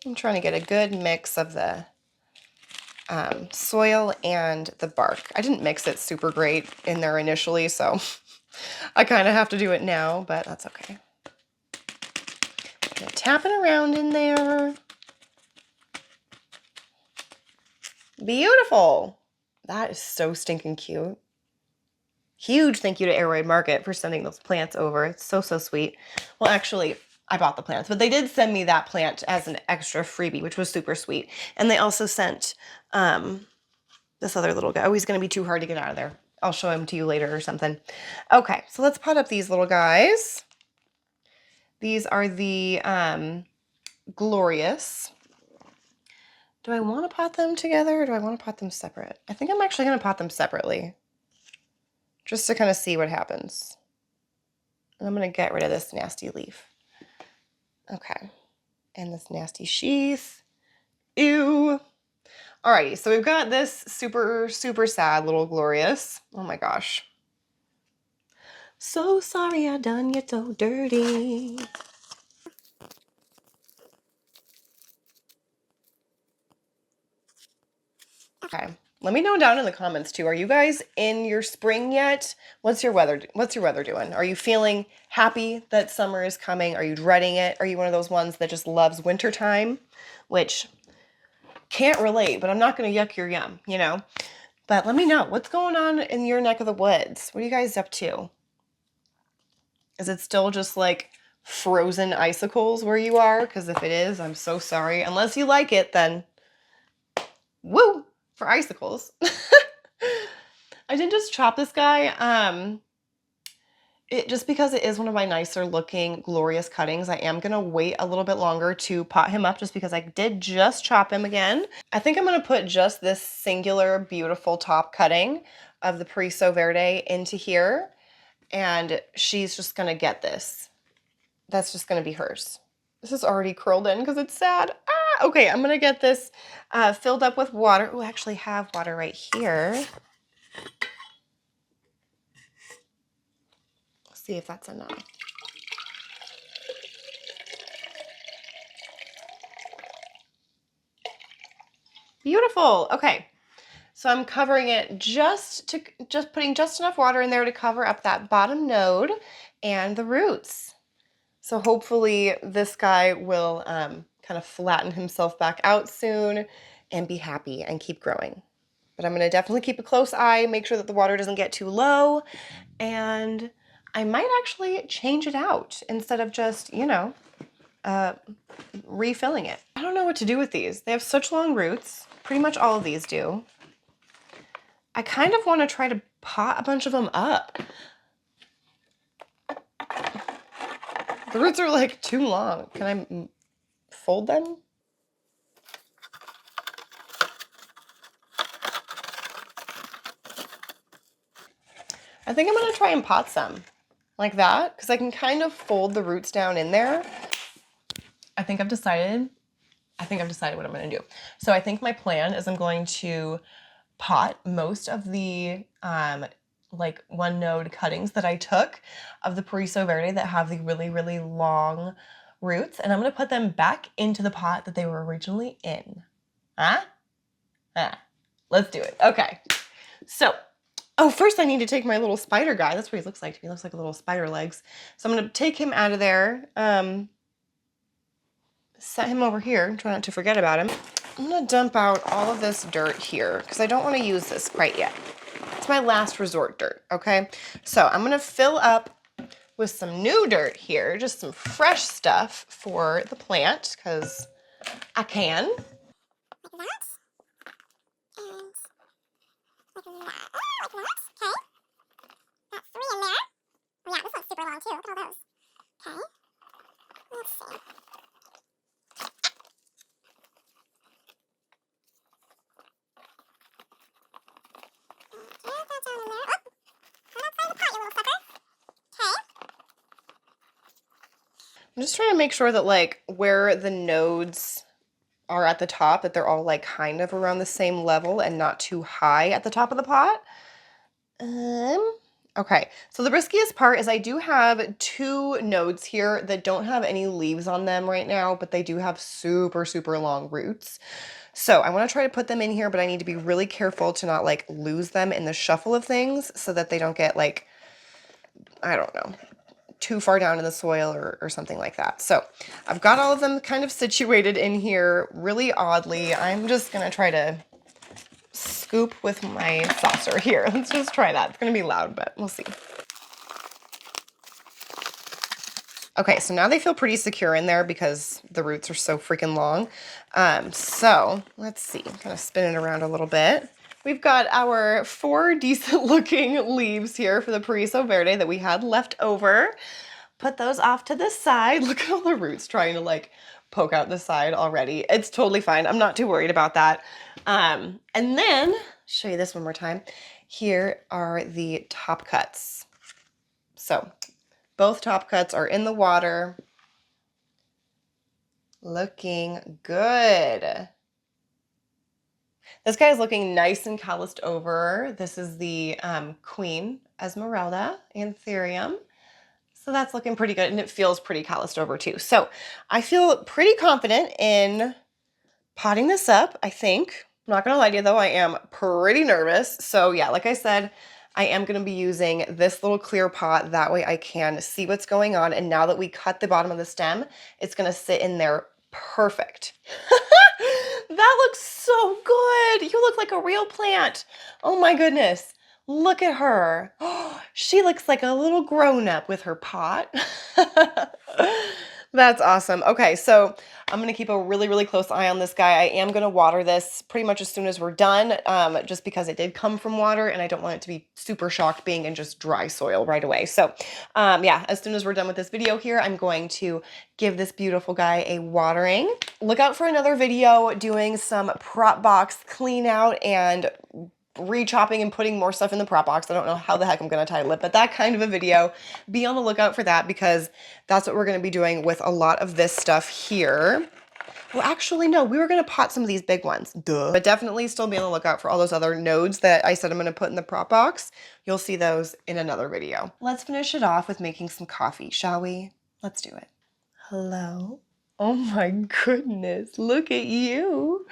I'm trying to get a good mix of the soil and the bark. I didn't mix it super great in there initially, so I kind of have to do it now, but that's okay. Tapping around in there. Beautiful. That is so stinking cute. Huge thank you to Aroid Market for sending those plants over. It's so, so sweet. Well, actually, I bought the plants, but they did send me that plant as an extra freebie, which was super sweet. And they also sent this other little guy. Oh, he's going to be too hard to get out of there. I'll show him to you later or something. Okay, so let's pot up these little guys. These are the Glorious. Do I want to pot them together or do I want to pot them separate? I think I'm actually going to pot them separately just to kind of see what happens. And I'm going to get rid of this nasty leaf. Okay. And this nasty sheath. Ew. Alrighty, so we've got this super, super sad little Glorious. Oh my gosh. So sorry I done you so dirty. Okay, let me know down in the comments too. Are you guys in your spring yet? What's your weather doing? Are you feeling happy that summer is coming? Are you dreading it? Are you one of those ones that just loves winter time? Which can't relate, but I'm not going to yuck your yum, you know? But let me know, what's going on in your neck of the woods? What are you guys up to? Is it still just like frozen icicles where you are? Because if it is, I'm so sorry. Unless you like it, then woo for icicles. I did just chop this guy. Just because it is one of my nicer looking glorious cuttings, I am gonna wait a little bit longer to pot him up just because I did just chop him again. I think I'm gonna put just this singular beautiful top cutting of the Paraiso Verde into here, and she's just gonna get this. That's just gonna be hers. This is already curled in because it's sad. Ah, okay, I'm gonna get this filled up with water. Oh, I actually have water right here. See if that's enough. Beautiful. Okay. So I'm covering it just putting just enough water in there to cover up that bottom node and the roots. So hopefully this guy will kind of flatten himself back out soon and be happy and keep growing. But I'm going to definitely keep a close eye, make sure that the water doesn't get too low, and I might actually change it out instead of just, you know, refilling it. I don't know what to do with these. They have such long roots. Pretty much all of these do. I kind of want to try to pot a bunch of them up. The roots are like too long. Can I fold them? I think I'm going to try and pot some like that because I can kind of fold the roots down in there. I think I've decided what I'm going to do. So I think my plan is I'm going to pot most of the like one node cuttings that I took of the Paraiso Verde that have the really, really long roots, and I'm going to put them back into the pot that they were originally in. Huh? Let's do it. Okay. So, oh, first I need to take my little spider guy. That's what he looks like. He looks like a little spider legs. So I'm going to take him out of there, set him over here, try not to forget about him. I'm going to dump out all of this dirt here because I don't want to use this quite yet. It's my last resort dirt, okay? So I'm going to fill up with some new dirt here, just some fresh stuff for the plant because I can. Like that. And like that. Oh, like that. Okay. Got 3 in there. Oh, yeah, this one's super long too. Look at all those. Okay. Let's see. I'm just trying to make sure that like where the nodes are at the top, that they're all like kind of around the same level and not too high at the top of the pot. Okay, so the riskiest part is I do have 2 nodes here that don't have any leaves on them right now, but they do have super, super long roots. So I want to try to put them in here, but I need to be really careful to not like lose them in the shuffle of things so that they don't get like, I don't know, too far down in the soil or something like that. So I've got all of them kind of situated in here really oddly. I'm just gonna try to scoop with my saucer here. Let's just try that. It's gonna be loud, but we'll see. Okay, so now they feel pretty secure in there because the roots are so freaking long. So let's see, kind of spin it around a little bit. We've got our 4 decent looking leaves here for the Paraiso Verde that we had left over. Put those off to the side. Look at all the roots trying to like poke out the side already. It's totally fine. I'm not too worried about that. And then, show you this one more time. Here are the top cuts. So both top cuts are in the water. Looking good. This guy is looking nice and calloused over. This is the Queen Esmeralda Anthurium. So that's looking pretty good, and it feels pretty calloused over too. So I feel pretty confident in potting this up, I think. I'm not gonna lie to you though, I am pretty nervous. So yeah, like I said, I am gonna be using this little clear pot. That way I can see what's going on. And now that we cut the bottom of the stem, it's gonna sit in there perfect. That looks so good. You look like a real plant. Oh my goodness. Look at her. She looks like a little grown-up with her pot. That's awesome. Okay, so I'm gonna keep a really, really close eye on this guy. I am gonna water this pretty much as soon as we're done, just because it did come from water and I don't want it to be super shocked being in just dry soil right away. So yeah, as soon as we're done with this video here, I'm going to give this beautiful guy a watering. Look out for another video doing some prop box clean out and re-chopping and putting more stuff in the prop box. I don't know how the heck I'm going to title it, but that kind of a video. Be on the lookout for that because that's what we're going to be doing with a lot of this stuff here. Well, actually, no, we were going to pot some of these big ones. Duh. But definitely still be on the lookout for all those other nodes that I said I'm going to put in the prop box. You'll see those in another video. Let's finish it off with making some coffee, shall we? Let's do it. Hello? Oh my goodness, look at you.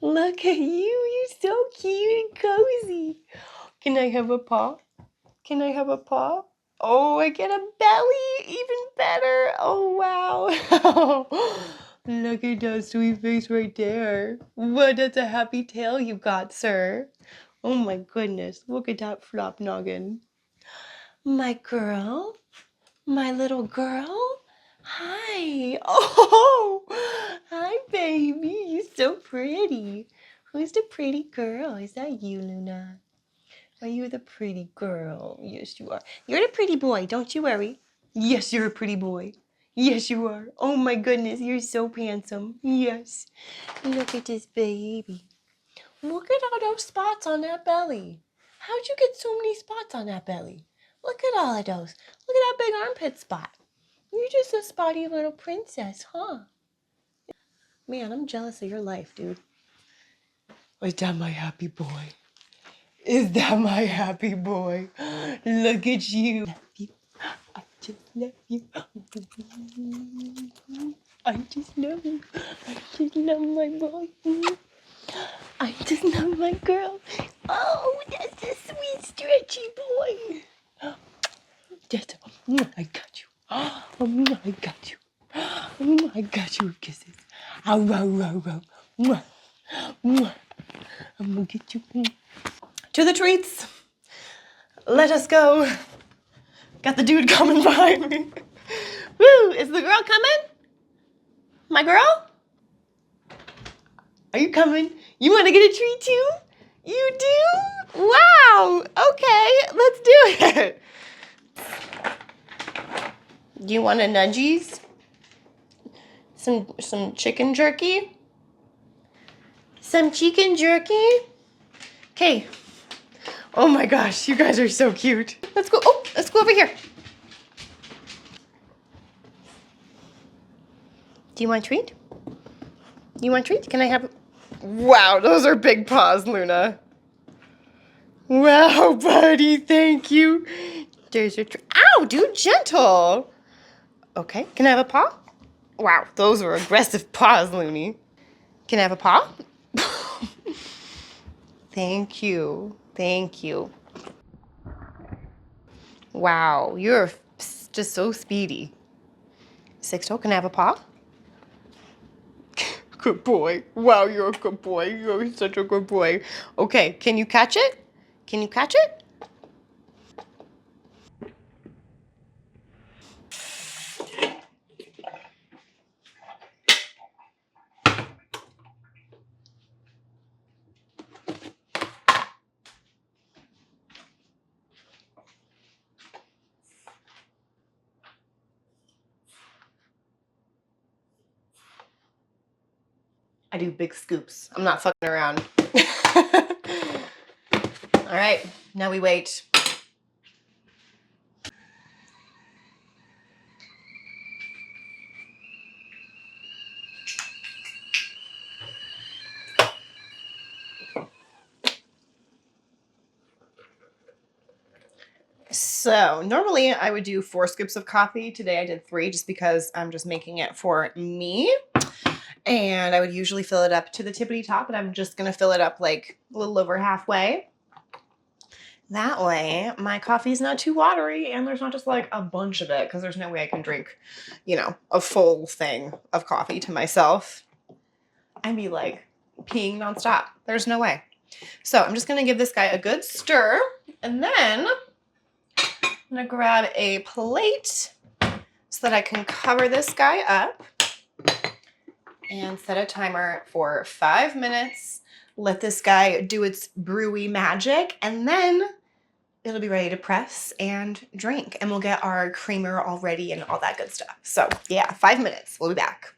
Look at you, you're so cute and cozy. Can I have a paw? Can I have a paw? Oh, I get a belly, even better. Oh, wow. Look at that sweet face right there. What, that's a happy tail you got, sir. Oh my goodness, look at that flop noggin. My girl, my little girl. Hi. Oh, hi, baby. You're so pretty. Who's the pretty girl? Is that you, Luna? Are you the pretty girl? Yes, you are. You're the pretty boy. Don't you worry. Yes, you're a pretty boy. Yes, you are. Oh, my goodness. You're so handsome. Yes. Look at this baby. Look at all those spots on that belly. How'd you get so many spots on that belly? Look at all of those. Look at that big armpit spot. You're just a spotty little princess, huh? Man, I'm jealous of your life, dude. Is that my happy boy? Is that my happy boy? Look at you. I just love you. I just love you. I just love my boy. I just love my girl. Oh, that's a sweet, stretchy boy. Just, I got you. Oh, I got you. Oh, I got you with kisses. Ow, ow, ow, ow. Mwah, mwah. I'm gonna get you. To the treats. Let us go. Got the dude coming behind me. Woo, is the girl coming? My girl? Are you coming? You want to get a treat too? You do? Wow. Okay, let's do it. Do you want a nudgies? Some chicken jerky? Some chicken jerky? Okay. Oh my gosh, you guys are so cute. Let's go. Oh, let's go over here. Do you want a treat? You want a treat? Can I have? Wow, those are big paws, Luna. Wow, buddy, thank you. There's your treat. Ow, dude, gentle. Okay, can I have a paw? Wow, those were aggressive paws, Looney. Can I have a paw? Thank you. Thank you. Wow, you're just so speedy. Sixto, can I have a paw? Good boy. Wow, you're a good boy. You're such a good boy. Okay, can you catch it? Can you catch it? I do big scoops. I'm not fucking around. All right, now we wait. So normally I would do 4 scoops of coffee. Today I did 3 just because I'm just making it for me. And I would usually fill it up to the tippity top, but I'm just gonna fill it up like a little over halfway. That way my coffee's not too watery and there's not just like a bunch of it because there's no way I can drink, you know, a full thing of coffee to myself. I'd be like peeing nonstop. There's no way. So I'm just gonna give this guy a good stir, and then I'm gonna grab a plate so that I can cover this guy up and set a timer for 5 minutes. Let this guy do its brewy magic, and then it'll be ready to press and drink, and we'll get our creamer all ready and all that good stuff. So yeah, 5 minutes. We'll be back.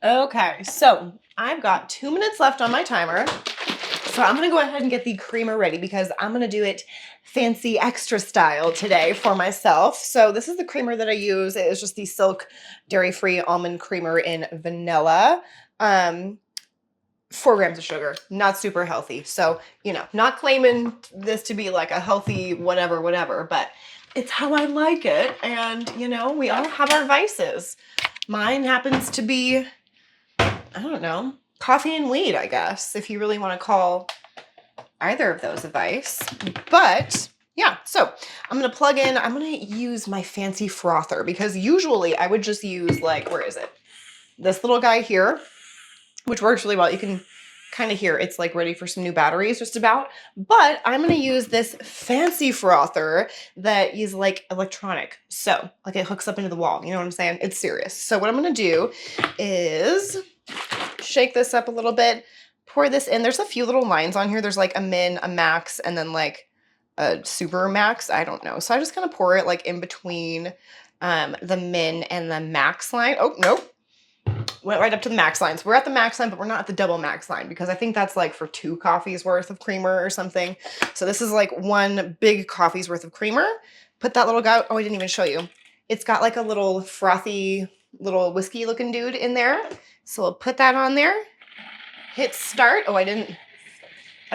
Okay, so I've got 2 minutes left on my timer. So I'm gonna go ahead and get the creamer ready because I'm gonna do it fancy extra style today for myself. So this is the creamer that I use. It is just the Silk dairy-free almond creamer in vanilla. 4 grams of sugar, not super healthy. So, you know, not claiming this to be like a healthy whatever, but it's how I like it. And, you know, we all have our vices. Mine happens to be, I don't know, coffee and weed, I guess, if you really want to call either of those a vice. But yeah, so I'm going to plug in, I'm going to use my fancy frother because usually I would just use like, where is it? This little guy here, which works really well. You can kind of hear it's like ready for some new batteries just about. But I'm going to use this fancy frother that is like electronic. So like it hooks up into the wall. You know what I'm saying? It's serious. So what I'm going to do is shake this up a little bit, pour this in. There's a few little lines on here. There's like a min, a max, and then like a super max. I don't know. So I just kind of pour it like in between the min and the max line. Oh, nope. Went right up to the max line. So we're at the max line, but we're not at the double max line because I think that's like for 2 coffees worth of creamer or something. So this is like 1 big coffee's worth of creamer. Put that little guy, oh, I didn't even show you. It's got like a little frothy little whiskey looking dude in there. So we'll put that on there, hit start. Oh, I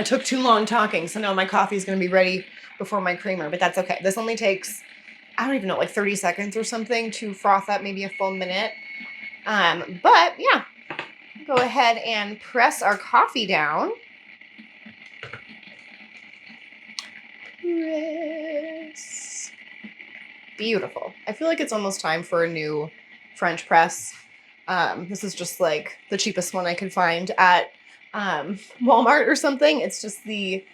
took too long talking. So now my coffee is going to be ready before my creamer, but that's okay. This only takes, I don't even know, like 30 seconds or something to froth up, maybe a full minute. But yeah, go ahead and press our coffee down. Press. Beautiful. I feel like it's almost time for a new French press. This is just like the cheapest one I could find at Walmart or something. It's just the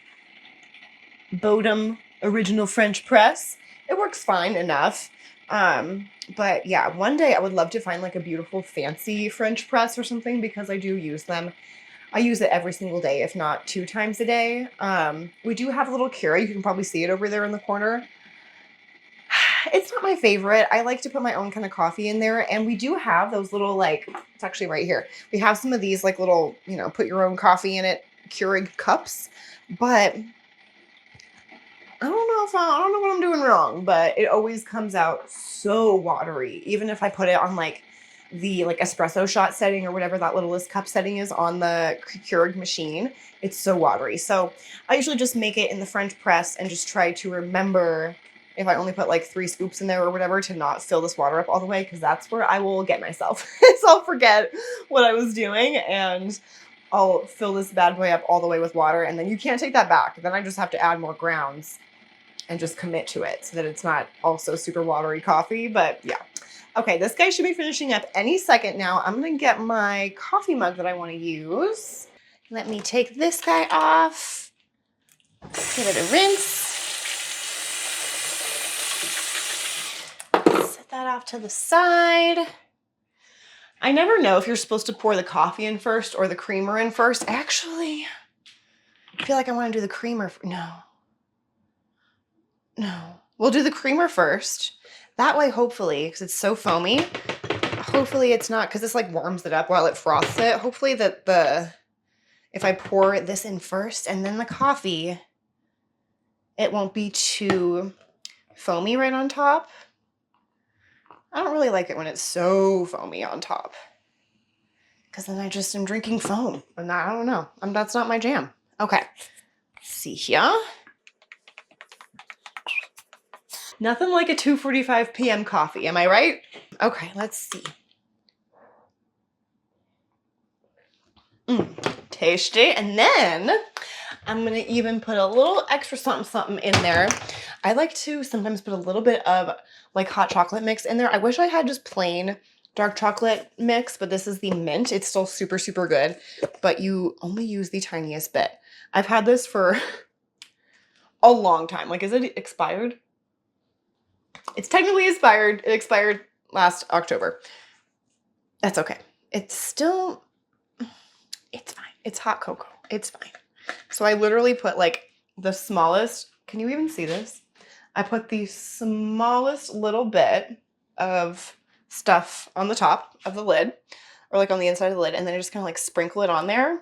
Bodum original French press. It works fine enough. But yeah, one day I would love to find like a beautiful fancy French press or something because I do use them. I use it every single day, if not 2 times a day. We do have a little Keurig. You can probably see it over there in the corner. It's not my favorite. I like to put my own kind of coffee in there. And we do have those little like, it's actually right here. We have some of these like little, you know, put your own coffee in it Keurig cups. But I don't know what I'm doing wrong, but it always comes out so watery. Even if I put it on like the espresso shot setting or whatever that littlest cup setting is on the Keurig machine, it's so watery. So I usually just make it in the French press and just try to remember if I only put like 3 scoops in there or whatever to not fill this water up all the way, because that's where I will get myself. So I'll forget what I was doing and I'll fill this bad boy up all the way with water, and then you can't take that back. Then I just have to add more grounds and just commit to it so that it's not also super watery coffee. But yeah. Okay, this guy should be finishing up any second now. I'm going to get my coffee mug that I want to use. Let me take this guy off. Give it a rinse. Set that off to the side. I never know if you're supposed to pour the coffee in first or the creamer in first. Actually, I feel like I want to do the creamer. No, we'll do the creamer first. That way, hopefully, because it's so foamy, hopefully it's not, because this like warms it up while it froths it. Hopefully that if I pour this in first and then the coffee, it won't be too foamy right on top. I don't really like it when it's so foamy on top, because then I just am drinking foam, and I don't know. That's not my jam. Okay, let's see here. Nothing like a 2:45 p.m. coffee, am I right? Okay, let's see. Tasty. And then I'm going to even put a little extra something in there. I like to sometimes put a little bit of like hot chocolate mix in there. I wish I had just plain dark chocolate mix, but this is the mint. It's still super, super good, but you only use the tiniest bit. I've had this for a long time. Like, is it expired? It's technically expired. It expired last October. That's okay. It's still, it's fine. It's hot cocoa. It's fine. So I literally put like the smallest, can you even see this? I put the smallest little bit of stuff on the top of the lid, or like on the inside of the lid, and then I just kind of like sprinkle it on there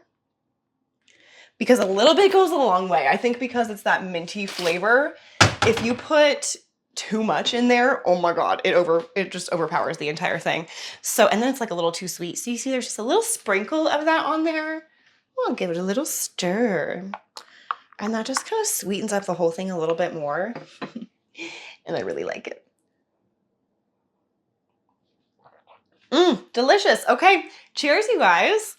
because a little bit goes a long way. I think because it's that minty flavor, if you put too much in there, oh my God, it just overpowers the entire thing. So, and then it's like a little too sweet. So you see there's just a little sprinkle of that on there. I'll give it a little stir. And that just kind of sweetens up the whole thing a little bit more. And I really like it. Delicious. Okay, cheers, you guys.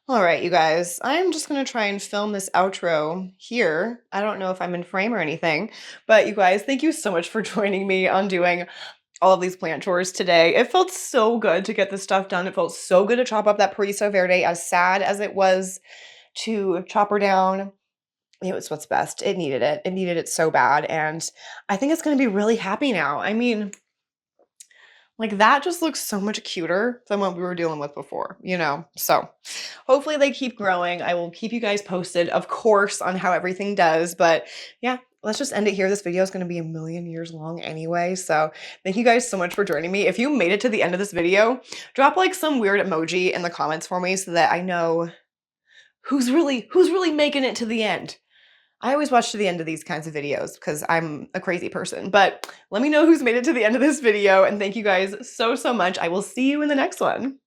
All right, you guys, I'm just going to try and film this outro here. I don't know if I'm in frame or anything, but you guys, thank you so much for joining me on doing all of these plant chores today. It felt so good to get this stuff done. It felt so good to chop up that Paraiso Verde, as sad as it was to chop her down. It was what's best. It needed it. It needed it so bad. And I think it's going to be really happy now. I mean, like that just looks so much cuter than what we were dealing with before, you know? So hopefully they keep growing. I will keep you guys posted, of course, on how everything does. But yeah, let's just end it here. This video is going to be a million years long anyway. So thank you guys so much for joining me. If you made it to the end of this video, drop like some weird emoji in the comments for me so that I know who's really making it to the end. I always watch to the end of these kinds of videos because I'm a crazy person, but let me know who's made it to the end of this video, and thank you guys so, so much. I will see you in the next one.